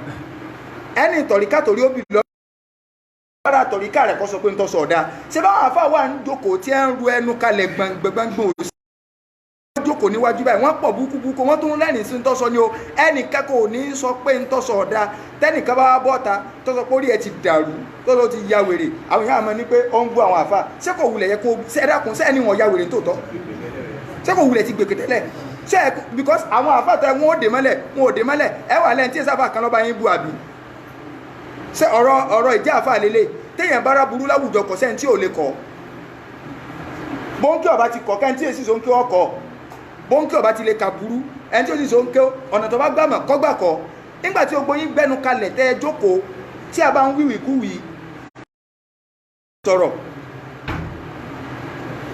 ẹni tọ̀ríkà torí ó bìlọ́ ara tọ̀ríkà rẹ̀ kọ́ sọ pé ń tọ́sọ̀ ọ̀dá ṣé báwọn àfáà wà ń jókòó tí ẹ ń ru ẹnu kalẹ̀ gbọ̀ngbọ̀ngbọ̀n òsì wọ́n jókòó níwájú báyìí wọ́n pọ̀ búkúbúkú wọ́n tún lẹ́rìn sí ń tọ́sọ ni o ẹnìkan kò ní sọ pé ń tọ́sọ̀ ọ̀dá tẹ́nìkan bá bọ́ta tọ́sọ pé orí ẹ ti dàrú tọ́sọ ti ya wèrè àwọn èèyàn àmọ́ ní pé ó ń bú àwọn àfáà ṣé kò wulẹ̀ yẹ kó ṣe ẹ̀dàkùn ṣé ẹni wọn ya wèrè tó tọ́ ṣé kò wulẹ̀ ti gbèkè tẹ́lẹ̀ ṣé because àwọn àfáà tẹ wọn ò dè mọ́lẹ̀ ẹ wà lẹ́yìn tí ẹ sábà kan lọ́ba yín bú àbí ṣé ọ̀rọ̀ ìjà àfáà lélẹ̀ téèyàn bára burú láwùjọ kọ̀ sẹ́ni tí ò lè kọ̀ bóńkì ọba ti kọ̀ kẹ́ni tí èsì so ń kí ọkọ̀ bóńkì ọba ti lè ka burú ẹni tí ó sì so ń kí ọ̀nà tó bá gbàmọ̀ kọ́gbà kọ̀ nígbà tí gbogbo yín gbẹ́nu kalẹ̀ tẹ́ ẹ jókòó tí a bá ń wíwì kúwì sọ̀rọ̀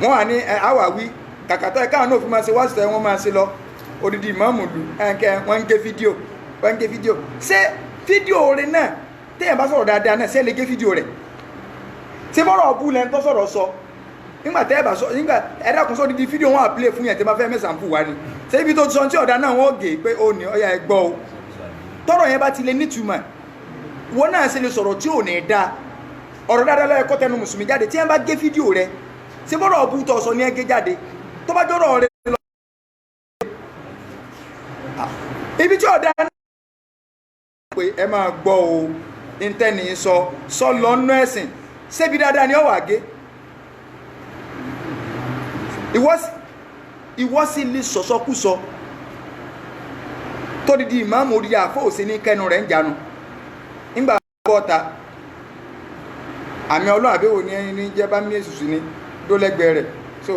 wọ́n wà ní àwàwí kàkàtọ́ ẹ̀ káwọn náà fi máa ṣe wáṣọ ẹ̀ wọ́n máa ṣe lọ odidi ìmáàmù lù wọ́n ń gé fídíò ṣé fídíò rẹ̀ náà téèyàn bá sọ̀rọ̀ dáadáa náà ṣé lè gé fídíò rẹ̀ ṣé bọ́rọ̀ ọ̀bú lẹ́nu tó sọ̀rọ̀ sọ nígbà tẹ́ ẹ bá sọ nígbà ẹ̀dàkùn sọ dídí fídíò wọn àpilẹ̀ fún yẹn tẹ́ bá fẹ́ mẹ́sàn-án fún wa ni ṣé ibi tó ti sọ tí ọ̀dà náà wọ́n gé pé ó ní ọ̀yà ẹgbọ́ o tọ́rọ̀ yẹn bá ti lè nítumọ̀ wọn náà ṣe lè sọ̀rọ̀ tí ò ní da ọ̀rọ̀ dáadáa lọ́yẹ kọ́ tẹnu mùsùlùmí jáde tí wọ́n bá gé fídíò rẹ̀ ṣé bọ́rọ̀ ọ̀bú tó sọ ní ẹgẹ́ jáde tó bá jọ́rọ̀ rẹ̀ lọ ibi tí ọ̀dà náà pé ẹ máa gbọ́ o intẹ́ni sọ lọ́nà ẹ̀sìn ṣébi dáadáa ni ó wà gé ìwọ sì lè sọ̀sọ́kúsọ tó dìdí ìmáàmù orí àfóòsí ní kẹnu rẹ̀ ń jánu nígbà bọ́ta àmì ọlọ́run àbẹ́wò ní jẹ́ bá mí èsùsù ní dólẹ́gbẹ̀ẹ́ rẹ̀ so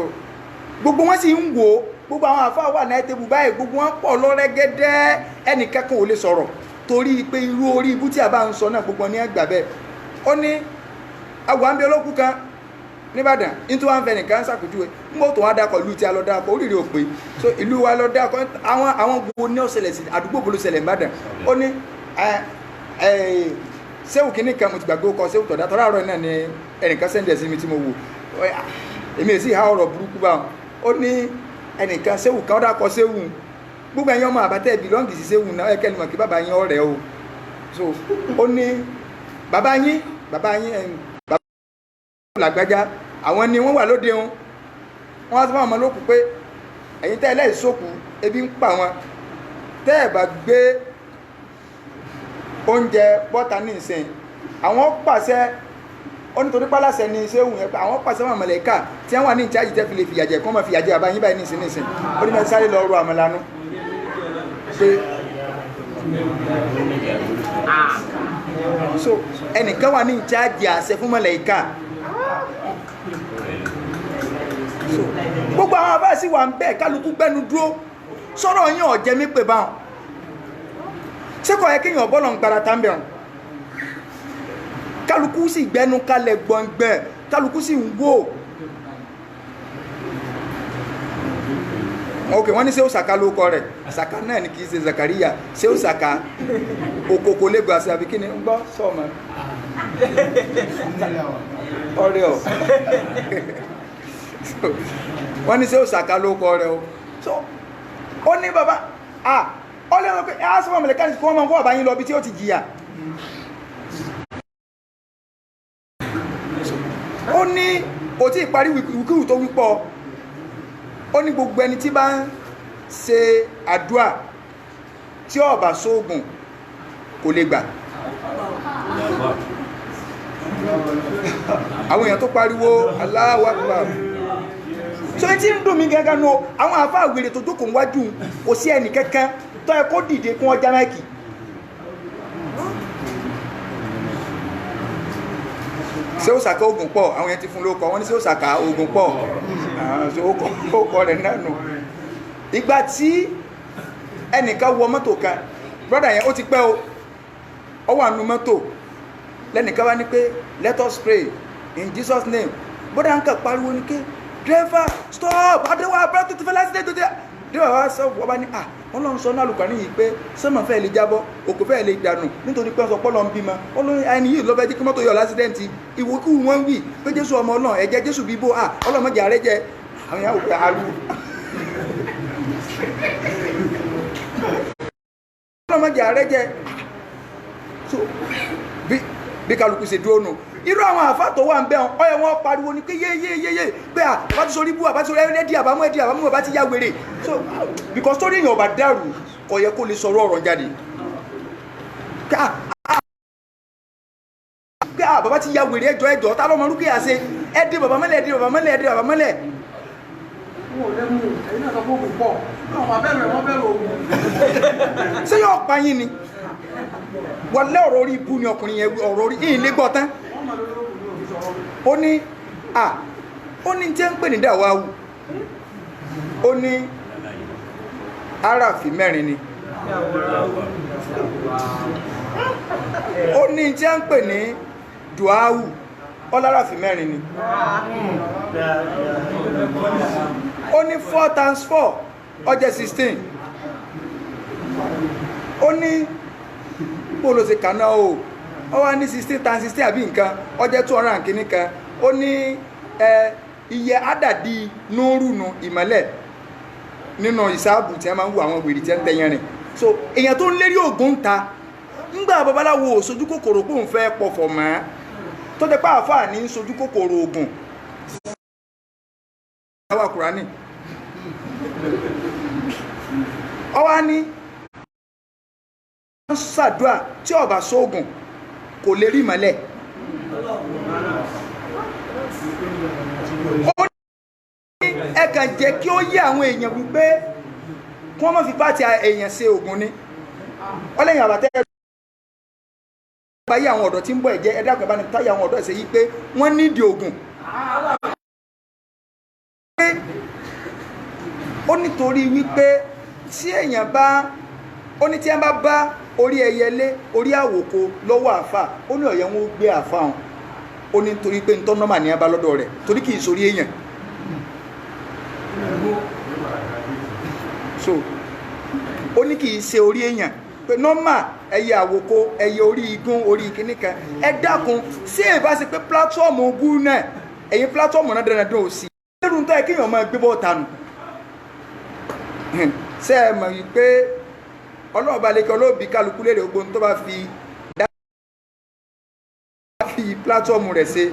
gbogbo wọn sì ń wò gbogbo àwọn àfáà wà náà tẹ́bù báyìí gbogbo wọn pọ̀ lọ́rẹ́gẹ́dẹ́ ẹnìkẹ́kọ̀ọ́ ò lè sọ̀rọ̀ torí pé irú orí ibú tí a bá ń sọ náà gbogbo ní ẹgbà bẹ́ẹ̀ ó ní agbàmbí olókù kan níbàdàn ní tí wọ́n ń fẹ́ nìkan ṣàpèjúwe nígbà tó wá dákọ̀ ìlú tí a lọ dákọ̀ oríire òpè so ìlú wa lọ dákọ̀ àwọn gbogbo ní ọ̀sẹ̀lẹ̀ sí àdúgbò bolo ṣẹlẹ̀ níbàdàn ó ní sẹ́wù kìíní kan mo ti gbàgbé ọkọ̀ sẹ́wù tọ̀dá tọ́lá àárọ̀ náà ni ẹnìkan sẹ́ndẹ̀ sí mi tí mo wò èmi èsì ìhà ọ̀rọ̀ burúkú báwọn ó ní ẹnìkan sẹ́wù kan ó dákọ̀ sẹ́wù gbogbo ẹ̀yin ọmọ àbátẹ́ bìlọ́ǹgì sí sẹ́wù náà ẹ̀kẹ́ ni mọ̀ kí bàbá yín ọ̀rẹ́ o so ó ní bàbá yín bàbá làgbájá àwọn ni wọ́n wà lóde wọn wọ́n á sọ fún àwọn ọmọ lókù pé ẹ̀yin tẹ́ ẹlẹ́yìí sókù ebi ń pa wọn tẹ́ ẹ̀ bá gbé oúnjẹ bọ́ta ní ìsìn àwọn pàṣẹ ó nítorí pálásẹ ní iṣẹ́ òun yẹn pé àwọn pàṣẹ wọn mọ̀lẹ́kà tí wọ́n wà ní ìcháàjì tẹ́ fi lè fìyàjẹ kọ́ mọ̀ fìyàjẹ bàbá yín báyìí ní ìsìn ó ní mẹ́ta sáré lọ ru àmàlánú pé so ẹnìkan wà ní ìcháàjì àṣẹ fún mọ̀lẹ́kà so gbogbo àwọn abá sí wà ń bẹ́ẹ̀ kálukú gbẹ́nu dúró sọ̀rọ̀ yín ọ̀jẹ́ mi pè báwọn ṣékọ̀ ẹ kéèyàn bọ́lọ̀ ń gbára tábẹ̀rún kálukú sì gbẹ́nu kalẹ̀ gbọ̀ngbẹ̀ kálukú sì ń wò ok wọ́n ní Ṣéhù Sàká ló kọ rẹ̀ Sàká náà ni kì í ṣe Zakariya Ṣéhù Sàká òkòkò lẹ́gbọ̀ àti àbí kí ni ń gbọ́ sọ́ọ̀mọ́ ọ̀rẹ́ ọ̀ wọ́n ní Ṣéhù Sàká ló kọ rẹ̀ o so ó ní bàbá ó lè rọ pé ẹ́ sọ́mọ̀ mẹ́lẹ̀ká ní kí wọ́n máa ń kọ́ àbáyín lọ bí tí ó ti jìyà ó ní kò tí ìparí wìkúwù tó wípọ̀ ó ní gbogbo ẹni tí bá ń ṣe àdúà tí ó bá sóògùn kò lè gbà àwọn èèyàn tó pariwo Allahu Akbar so tí ń dùn mí gẹ́gẹ́ nù àwọn àfáà wèrè tó jókòó wájú kò sí ẹnì kankan tó ẹ kó dìde kún ọjà máìkì Ṣéhù Sàká ogun pọ̀ àwọn yẹn ti fún lóko wọ́n ní Ṣéhù Sàká ogun pọ̀ ókọ rẹ̀ náà nù ìgbà tí ẹnìkan wọ mọ́tò kan brọ́dà yẹn ó ti pẹ́ ó wà nù mọ́tò lẹ́nìkan wá ní pé let us pray in Jesus name brọ́dà ń kà pariwo ní ké driver stop adéwà abúlé tó ti fẹ́ lásìlẹ̀ tó ti díwà wá sọ ọba ní Ọlọ́run sọ náà lùkọ́ níyìí pé sọ́mọ̀ fẹ́ lè jábọ́ òkú fẹ́ lè dànù nítorí pé ọsọ pọ́lọ́ ń bímọ Ọlọ́run ẹni yìí ló fẹ́ jẹ́ kí mọ́tò yọ lásìdẹ́ǹtì ìwòkú wọn wí pé Jésù ọmọ Ọlọ́run ẹ̀jẹ̀ Jésù bíbó ọlọ́mọdé ààrẹ jẹ àwọn yàwó pé alu ọlọ́mọdé ààrẹ jẹ so bí kálukú ṣe dúró nù irú àwọn àfáà tó wà ń bẹ́ ọyẹ wọn pariwo ní pé yéyéyéyé pé àbá ti sórí bú àbá ti sórí ẹ̀dí àbámú ọba ti yá wèrè so because story èèyàn ọba dàrú kò yẹ kó lè sọ̀rọ̀ ọ̀rọ̀ jáde pé bàbá ti yá wèrè ẹjọ́ tá lọ́mọ rúkẹ́ àṣẹ ẹ̀dí bàbá mọ́lẹ̀ ẹ̀dí bàbá mọ́lẹ̀ ẹ̀dí bàbá mọ́lẹ̀. ṣé yóò pa yín ni wọlé ọ̀rọ̀ orí ibú ni ọkùnrin yẹn ọ̀rọ̀ orí yìí lé gbọ́ tán ó ní tí ń pè ní dàwáwù ó ní aráàfin mẹ́rin ni ó ní tí ń pè ní dùáwù ọláràfin mẹ́rin ni ó ní 4 times 4 ó jẹ́ 16 ó ní bóòlò ṣe kàná o ó wá ní 16 times 16 àbí nǹkan ó jẹ́ 200 kìíní kan ó ní iye àdàdì núrùnù ìmọ́lẹ̀ nínú ìsáàbù tí wọ́n máa ń wo àwọn wèrè tí wọ́n ń tẹ̀yẹn rìn so èèyàn tó ń lérí ògùn ta ńgbà babaláwo sojú kòkòrò pò ń fẹ́ pọ̀fọ̀ mọ́ tó jẹ́ pé àáfàá ní sojú kòkòrò ògùn àwọn Kùránì ó wá ní ṣàdúà tí ó bá sóògùn kò lè rí ìmọ́lẹ̀ ó ní ẹ̀kàn jẹ́ kí ó yé àwọn èèyàn wípé kí wọ́n má fi bá ti èèyàn ṣe ògùn ni ọlẹ́yìn àbátẹ́ báyé àwọn ọ̀dọ́ tí ń bọ̀ ẹ̀jẹ̀ ẹ̀dá àgbà ní táyà àwọn ọ̀dọ́ ẹ̀sẹ̀ yìí pé wọ́n nídìí ògùn ó nítorí wípé tí èèyàn bá ó ní tí wọ́n bá orí ẹyẹlé orí àwòkọ lọ́wọ́ àfà ó ní ọ̀yẹ́ wọn ó gbé àfà hàn ó ní torí pé ntọ́ nọ́mà ní abá lọ́dọ̀ rẹ̀ torí kì í sórí èèyàn so ó ní kì í ṣe orí èèyàn pé nọ́mà ẹyẹ àwòkọ ẹyẹ orí igun orí kìíní kan ẹ dákun sí èèbá ṣe pé pílátífọ̀mù ogún náà ẹ̀yin pílátífọ̀mù náà dandan ò sí lẹ́rù tó yẹ kéèyàn máa gbé bọ́ọ̀tà nù ṣe é mọ̀ wípé ọlọ́ọ̀bá lè kí olóòbí kálukú lèrè ogun tó bá fi pílátífọ̀mù rẹ̀ ṣe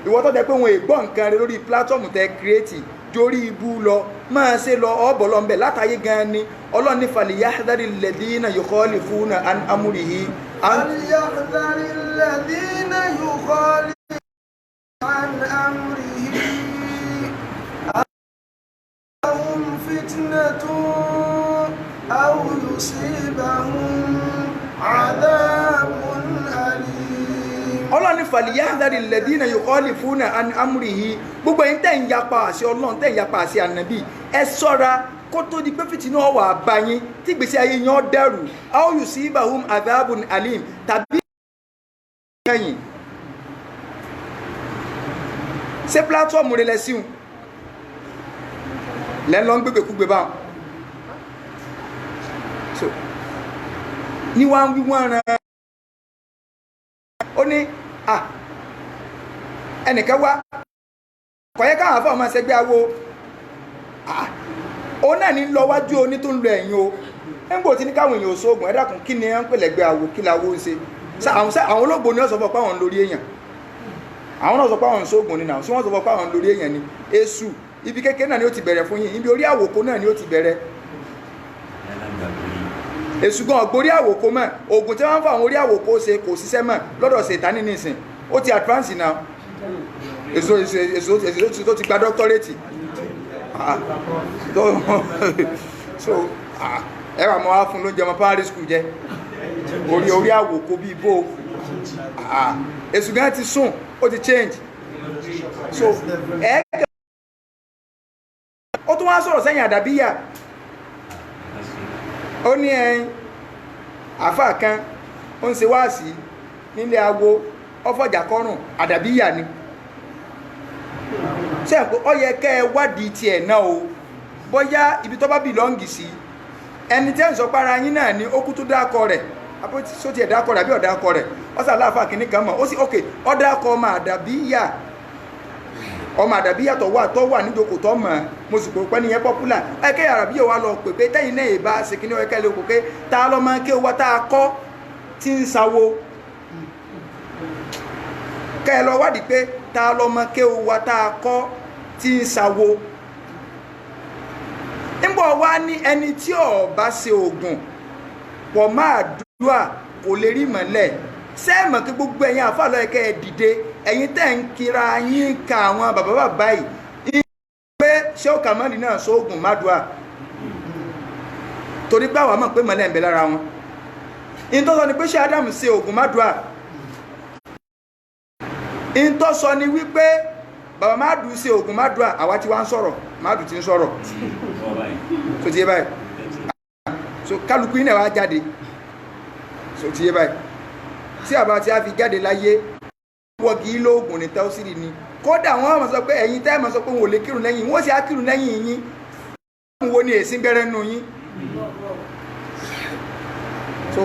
ìwọ tó jẹ́ pé wọn ègbọ́ nǹkan rẹ lórí pílátífọ̀mù tẹ kírẹ́tì jórí ibú lọ máa ṣe lọ ọ̀bọ̀ lọ́nbẹ̀ látàyé gan ni ọlọ́ọ̀ni falyahdhari alladhina yukhalifuna an amrihi. falyahdhari alladhina yukhalifuna an amrihi ahum fitnatun aw yusibahum adhabun alim. ọlọ́ni falyahdhari alladhina yukhalifuna an amrihi gbogbo ẹ̀yin tẹ́ ń yapa àṣẹ Ọlọ́run tẹ́ ń yapa àṣẹ ànábì ẹ ṣọ́ra kó tó di pé fìtínà wà bá yín tí gbèsè ayé yín ó dẹrù aw yusibahum adhabun alim tàbí ẹ̀yìn ṣé pílátífọ̀mù rẹ̀ lẹ́sìn lẹ́nu gbégbèkúgbè báwọn so ní wọ́n wí wọ́n rán ó ní ẹnìkan wá kọ̀yẹ́ káwọn afọ́ ọmọ ṣẹgbẹ́ awo òun náà ní lọ wájú oní tó ń lọ ẹ̀yìn o ẹ̀ńgbò tí ní káwọn èèyàn sóògùn ẹ dákun kí ni ẹ ń pè lẹ́gbẹ́ awo kí la wo ń ṣe àwọn olóògbò ni wọ́n sọ fún àwọn lórí èèyàn àwọn náà sọ pé àwọn sóògùn ni náà sí wọ́n sọ fún àwọn lórí èèyàn ni èṣù ibi kékeré náà ni ó ti bẹ̀rẹ̀ fún yín ibi orí àwòkó náà ni ó ti bẹ̀rẹ̀ èṣù gan ọ̀gbórí àwòkó mọ́ oògùn tí wọ́n ń fa àwọn orí àwòkó ṣe kò ṣiṣẹ́ mọ́ lọ́dọ̀ Sàtánì nísìn ó ti advance now èso tó ti gba doctorate so ẹ wà mọ́ wá fún lóúnjẹ ọmọ primary school jẹ orí àwòkó bíi bó èṣù gan ti sùn ó ti change so ó tún wá sọ̀rọ̀ sẹ́yìn àdàbíyà ó ní ẹyin àfáà kan ó ń ṣe wáàsí nílé awo ọfọjà kọrùn àdàbíyà ni ṣe é pé ó yẹ kẹ́ ẹ wádìí tiẹ̀ náà o bóyá ibi tó bá bìlọ́ǹgì sí ẹni tẹ́ ń sọ para yín náà ni ó kú tó dákọ rẹ̀ àbó sóti ẹ̀ dákọ rẹ̀ àbí ọ̀dákọ rẹ̀ ọ̀sà láàfà kìíní kan mọ̀ ó sì ok ọ̀dákọ ọmọ àdàbíyà tó wà níjókòó tó mọ̀ mo sì pé ní yẹn pọ́pùlà ẹ̀kẹ́ àràbí yóò wá lọ pè pé tẹ́yìn náà ìbá ṣe kìíní ọ̀ẹ́kẹ́ lè kò pé ta lọ máa ké wa tá a kọ́ tí ń sawo kẹ́ ẹ lọ wádìí pé ta lọ máa ké wa tá a kọ́ tí ń sawo nígbà wá ní ẹni tí ó bá ṣe oògùn pọ̀ máa dúà kò lè rí mọ́lẹ̀ sẹ́ẹ̀mọ̀ kí gbogbo ẹ̀yin àfàlọ́ ẹ̀kẹ́ ẹ̀ dìde ẹ̀yin tẹ́ ń kira yín ka àwọn bàbá yìí pé ṣé ó kà mọ́lì náà sóògùn má dúà torí pé àwọn mọ̀ pé mọ́lẹ̀ ń bẹ lára wọn ìtọ́sọ ni pé ṣé Ádámù ṣe oògùn má dúà ìtọ́sọ ni wípé bàbá Madu ṣe oògùn má dúà àwa tí wá ń sọ̀rọ̀ Madu ti ń sọ̀rọ̀ so ti yé báyìí so kálukú yín náà wá jáde so ti yé báyìí tí àbá tí a fi jáde láyé wọ́gí lóògùn ní tẹ́ọ́sìrì ni kódà wọ́n mọ̀ sọ pé ẹ̀yin tẹ́ mọ̀ sọ pé wọ́n ò lè kírun lẹ́yìn wọ́n sì á kírun lẹ́yìn yín wo ni èsì gbẹ́rẹ́ nù yín so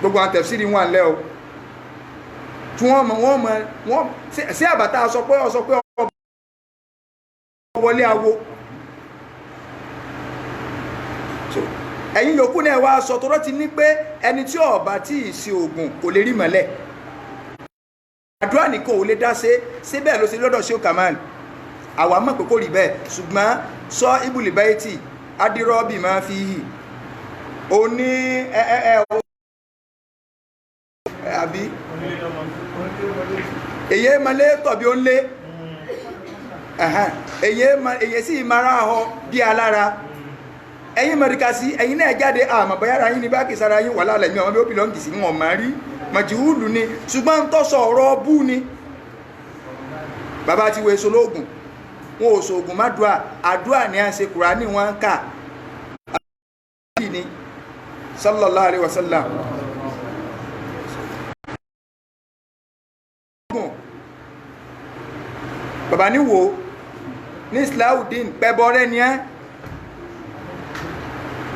gbogbo àwọn tẹ̀síìrì wọn lẹ́ o tí wọ́n mọ̀ sí àbátá sọ pé wọlé awo so ẹ̀yin yòókù náà wá sọ tó rọ́ ti ní pé ẹni tí ó bá tí ì sí oògùn kò lè rí mọ́lẹ̀ àdúrà nìkan ò lè dá ṣe bẹ́ẹ̀ ló ṣe lọ́dọ̀ ṣé ó Kamal àwa mọ̀ pé kò rí bẹ́ẹ̀ ṣùgbọ́n sọ ibùlì báyìí tí adírọ́bì máa fi hì ó ní àbí èyí malé tọ̀bí ó ń lé èyí sì mara ahọ bí alára ẹ̀yin mẹ́ríkà sí ẹ̀yin náà jáde àmọ́ bọ́yára yín ní bá kìí sára yín wà lálẹ́ mi ọmọ bí ó bìlọ́ǹgì sí wọn máa rí màjìhúlù ni ṣùgbọ́n ń tọ́sọ ọ̀rọ̀ bú ni bàbá ti wo èso lóògùn wọn ò sòògùn má dùà àdúà ní à ń ṣe Kùránì wọn ń kà ní sallallahu alaihi wasallam bàbá ní wo ní Islahudeen pẹ́bọ́rẹ́ ni ẹ́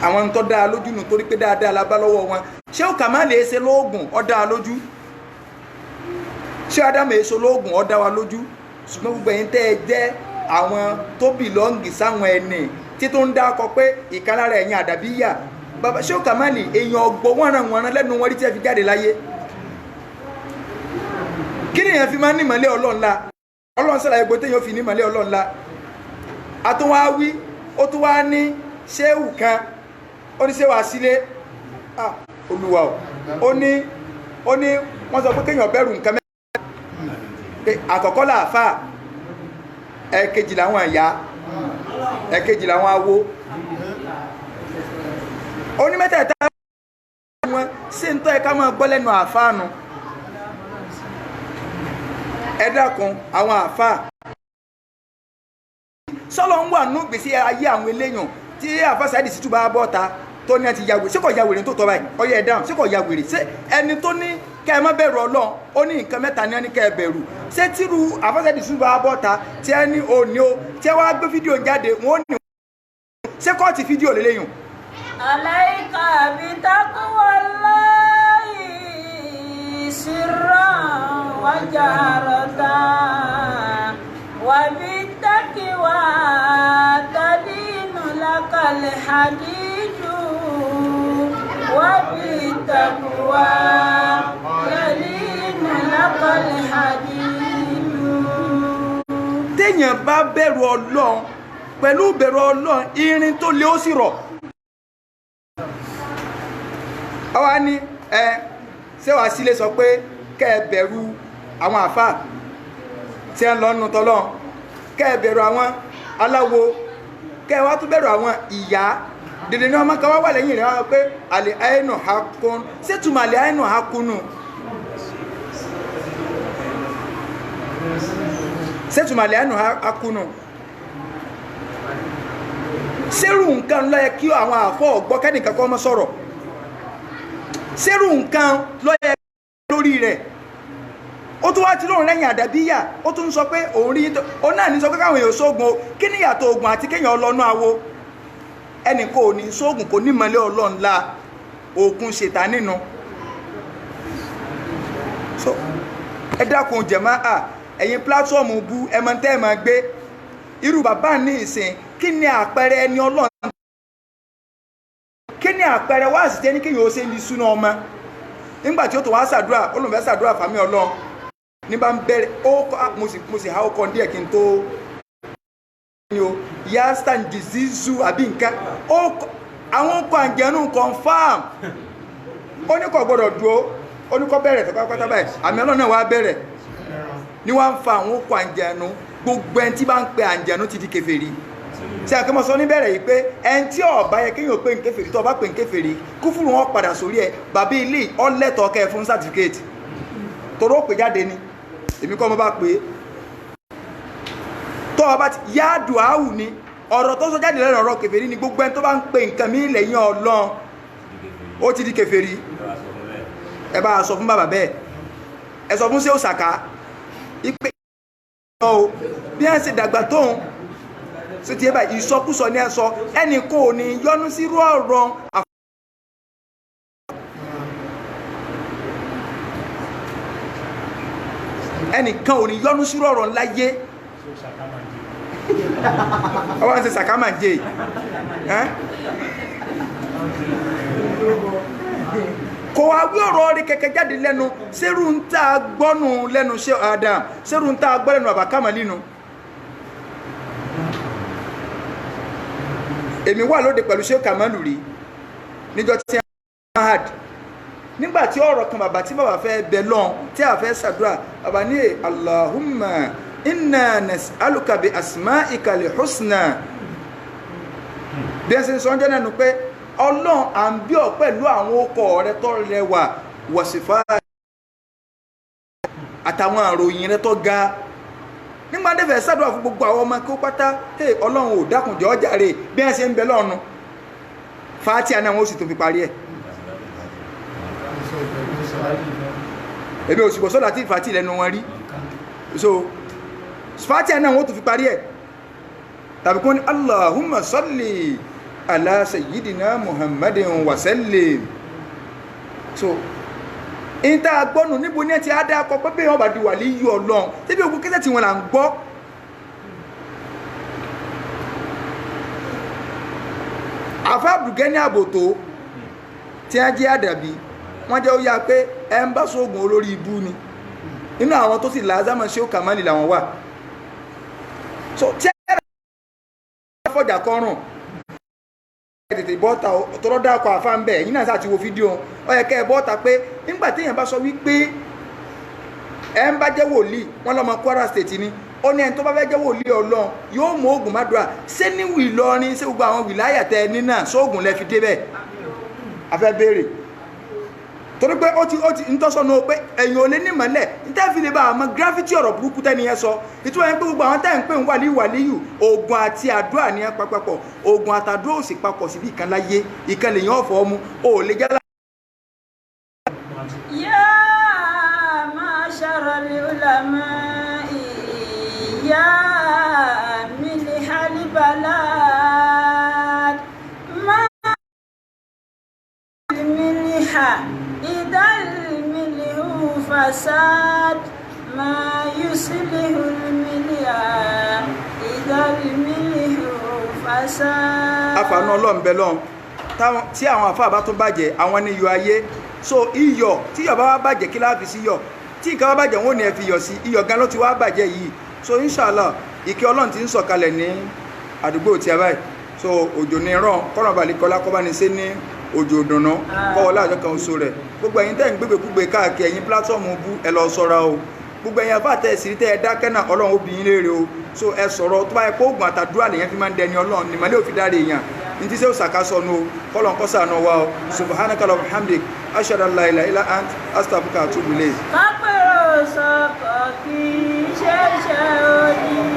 àwọn tó dáa lójú nù torí pé dáadáa la bá lọ́wọ́ wọn ṣé ó kà má lè ṣe lóògùn ó dáa lójú ṣé Ádámù èso lóògùn ó dá wa lójú ṣùgbọ́n gbogbo ẹ̀yin tẹ́ ẹ jẹ́ àwọn tó bìlọ́ǹgì sáwọn ẹni tí tó ń dákọ pé ìkan lára ẹ̀yin àdàbíyà bàbá ṣé ó kà má lè èèyàn ọgbọ́ wọ́nranwọ̀nran lẹ́nu wọn rí tí ẹ fi jáde láyé kí ni èèyàn fi máa ń nímọ̀lẹ́ ọlọ́ọ̀la ọlọ́run sọ̀rọ̀ ẹgbẹ́ téèyàn fi nímọ̀lẹ́ ọlọ́ọ̀la àtúnwáwí ó tún wá ní ṣéwù kan ó ní ṣéwà sílé olúwa ó ní wọ́n sọ pé kéèyàn bẹ̀rù nǹkan mẹ́rin àkọ́kọ́ làáfà ẹ̀kejì làwọn ìyá ẹ̀kejì làwọn awo ó ní mẹ́tẹ̀ẹ̀ta wọn sí ń tọ́ ẹ̀ká máa gbọ́ lẹ́nu àfáànù ẹ dákun àwọn àfáà sọ́lọ́ ń wà nú gbèsè ayé àwọn eléyàn tí àfáàsáìdì sí túbọ̀ bọ́ta tó ní àti yàwèrè sí kò yàwèrè tó tọ́ báyìí ọyẹ ẹ̀dáhùn sí kò yàwèrè sí ẹni tó ní kẹ́ ẹ má bẹ̀rù Ọlọ́run ó ní nǹkan mẹ́ta ní ẹni kẹ́ ẹ bẹ̀rù ṣé tírú àfáàsáìdì sí túbọ̀ bọ́ta tí ẹ ní òní o tí ẹ wá gbé fídíò jáde wọn ó ní ṣé kọ́ọ̀tì fídíò lélẹ́yìn. aláìka bí taqwallahi sirran wa jaratan wa bittaqwa tadinu lakal hadidu wa bittaqwa tadinu lakal hadidu. téèyàn bá bẹ̀rù Ọlọ́run pẹ̀lú bẹ̀rù Ọlọ́run irin tó lé ó sì rọ̀ ọwá ní ṣé wàá sílé sọ pé kẹ́ ẹ bẹ̀rù àwọn àfáà tí ẹ ń lọ nù tọ́lọ́ kẹ́ ẹ bẹ̀rù àwọn aláwo kẹ́ ẹ wá tún bẹ̀rù àwọn ìyá dèdè ní ọmọ kan wá wà lẹ́yìn rẹ̀ wá pé àlè àìnù hakun ṣètùmọ̀ àlè àìnù hakunu ṣètùmọ̀ àlè àìnù hakunu ṣérù nǹkan ló yẹ kí àwọn àfọ́ ọ̀gbọ́ kẹ́nìkan kọ́ mọ́ sọ̀rọ̀ ṣérù nǹkan ló yẹ lórí rẹ̀ ó ó tún wá ti lóhun lẹ́yìn àdàbíyà ó tún sọ pé òun rí ó náà ní sọ pé káwọn èèyàn sógun o kí ni ìyàtọ̀ ogun àti kéèyàn ọlọ́nú awo ẹnì kò ní sógun kò ní mọ́lẹ̀ ọlọ́nla òkun ṣètà nínú so ẹ dákun jàmáà ẹ̀yin pílátífọ́ọ̀mù bú ẹmọ tẹ́ ẹ máa gbé irú bàbá ní ìsìn kí ni àpẹẹrẹ ẹni ọlọ́run kí ni àpẹẹrẹ wá sí tẹ́ni kéèyàn ó ṣe ní súná ọmọ nígbà tí ó tó wá ṣàdúrà olùfẹ́ ṣàdúrà fàmí ọlọ́run ní bá ń bẹ̀rẹ̀ mo sì há ọkọ̀ díẹ̀ kí n tó ní o yastan disease àbí nǹkan àwọn ọkọ̀ àjẹnú confam ó ní kò gbọ́dọ̀ dúró ó ní kò bẹ̀rẹ̀ pátápátá báyìí àmì ọlọ́run náà wá bẹ̀rẹ̀ ní wọ́n ń fa àwọn ọkọ̀ àjẹnú gbogbo ẹni tí bá ń pe àjẹnú ti di kèfèrí tí a kí mọ́ sọ níbẹ̀rẹ̀ yìí pé ẹni tí ọba yẹ kéèyàn pé ń kèfèrí tó ọba pé ń kèfèrí kúfùrù wọn padà sórí ẹ bàbá ilé ọlẹ́tọ̀ọ́ kẹ́ fún certificate toró pè jáde ni èmi kọ́ mo bá pè é tó ọba ti yáàdù áwù ni ọ̀rọ̀ tó sọ jáde lẹ́nu ọ̀rọ̀ kèfèrí ni gbogbo ẹni tó bá ń pe nǹkan mí lẹ́yìn Ọlọ́run ó ti di kèfèrí ẹ bá sọ fún bàbá bẹ́ẹ̀ ẹ sọ fún sí òsàká ipe ọ bí ẹ ṣe dàgbà tóun sí ti ẹbà ìsọkúsọ ní ẹsọ ẹnì kò ní yọnú sí irú ọ̀rọ̀ ẹnìkan ò ní yọnú sí irú ọ̀rọ̀ láyé ọwọ́n ṣe sàkámàjé kò wá wí ọ̀rọ̀ rí kẹ̀kẹ́ jáde lẹ́nu sẹ́rù ń tà gbọ́nù lẹ́nu ṣe Adam sẹ́rù ń tà gbọ́ lẹ́nu àbákámà nínú èmi wà lóde pẹ̀lú ṣe Kàmálù rí níjọ́ tí a mahad nígbàtí ọ̀rọ̀ kan bàbá tí bàbá fẹ́ bẹ lọ́n tí a fẹ́ ṣàdúrà bàbá ní Allahumma inna nas'aluka bi asma'ika al-husna bí ẹ ṣe sọ jẹ́ nẹ́nu pé Ọlọ́run à ń bí ọ pẹ̀lú àwọn okọ̀ rẹ tó rẹwà wọ̀sífà àtàwọn àròyìn rẹ tó ga nígbà dẹ́fẹ̀ ṣàdúrà fún gbogbo àwọn ọmọ kí ó pátá hey Ọlọ́run ò dákùnjọ́ jàre bí ẹ ṣe ń bẹ lọ́nu Fátíà náà wọ́n ó sì tó fi parí ẹ̀ èmi ò sì bọ̀ sọ́dà tí Fátíà lẹ́nu wọn rí so Fátíà náà wọ́n ó tó fi parí ẹ̀ tàbí kún ní Allahumma salli ala sayyidina Muhammadin wa sallim so ìta agbọ́nù níbo ní ẹ ti á dá akọ pé wọ́n bá di wàlí yí Ọlọ́run tí bí ogun kẹsẹ̀ tí wọ́n là ń gbọ́ àfá Abdulgani ní àbòtó tí a jẹ́ àdàbí wọ́n jẹ́ ó yá pé ẹ ń bá sóògùn olórí ibú ni nínú àwọn tó sì lázàmọ̀ ṣe ó Kàmálì làwọn wà so tí a fọjà kọrùn tètè bọ́ta tọ́rọ dákọ̀ àfá ń bẹ̀ yìí náà sáà ti wo fídíò ó yẹ kẹ́ bọ́ta pé nígbàtí èèyàn bá sọ wípé ẹ ń bá jẹ́ wòlíì wọ́n lọ́mọ Kwara State ni ó ní ẹni tó bá fẹ́ jẹ́ wòlíì Ọlọ́run yóò mú oògùn mádùá ṣé ní Ìlọrin ṣé gbogbo àwọn wìláyà tẹ ní náà sóògùn lẹ fi débẹ̀ afẹ́ béèrè torí pé ó ti ń tọ́sọ́nù pé ẹ̀yìn ò lé ní mọ́lẹ̀ nítẹ́fì lè bá àmọ́ gráfítì ọ̀rọ̀ burúkú tẹ́ni ẹ sọ ìtura ẹni pé gbogbo àwọn tẹ́ ń pè ń wàlíyù oògùn àti àdúrà ní ẹ papọ̀ oògùn àtàdúrà ò sì papọ̀ síbi ìkan láyé ìkan lèyàn ọ̀fọ̀ ọmú ò lè jẹ́ يا معشر العلماء يا ملح البلاد ما الملح إذا الملح فساد ما يصلح الملح إذا الملح فساد. àfààní Ọlọ́run bẹ lọ́n tí àwọn àfáà bá tún bàjẹ́ àwọn ní iyọ̀ ayé so iyọ̀ tí iyọ̀ bá wá bàjẹ́ kí láàfi sí yọ̀ tí nǹkan bá bàjẹ́ wọn ò ní ẹ fi yọ̀ sí iyọ̀ gan ló ti wá bàjẹ́ yìí so inshallah ìkẹ́ Ọlọ́run ti ń sọ̀kalẹ̀ ní àdúgbò tí a báyìí so òjò ní ràn kọ́nà balẹ̀kọ́lá kọ́ bá ní sí ní òjò ìdùnnú kọ́wọ́ láàjọ kan oṣù rẹ̀ gbogbo ẹ̀yin tẹ́ ń gbégbé káàkiri ẹ̀yin pílátọ́ọ̀mù bú ẹ lọ sọ́ra o gbogbo ẹ̀yin afá tẹ́ sí tẹ́ ẹ dákẹ́ náà Ọlọ́run ó bi yín léèrè o so ẹ sọ̀rọ̀ tó bá yẹ kó oògùn àtàdúrà lèyàn fi máa ń dẹni Ọlọ́run nìmọ̀lẹ́ òfin dáre èèyàn ní tí sẹ́ òsàkásọ́nù o kọ́lọ̀ ń kọ́sà náà wá o subhanaka wa bihamdik ashhadu an la ilaha illa ant astaghfiruka wa atubu ilayk. kápẹ́rọ̀ sọ̀kọ̀ kì í ṣe é ṣe òní.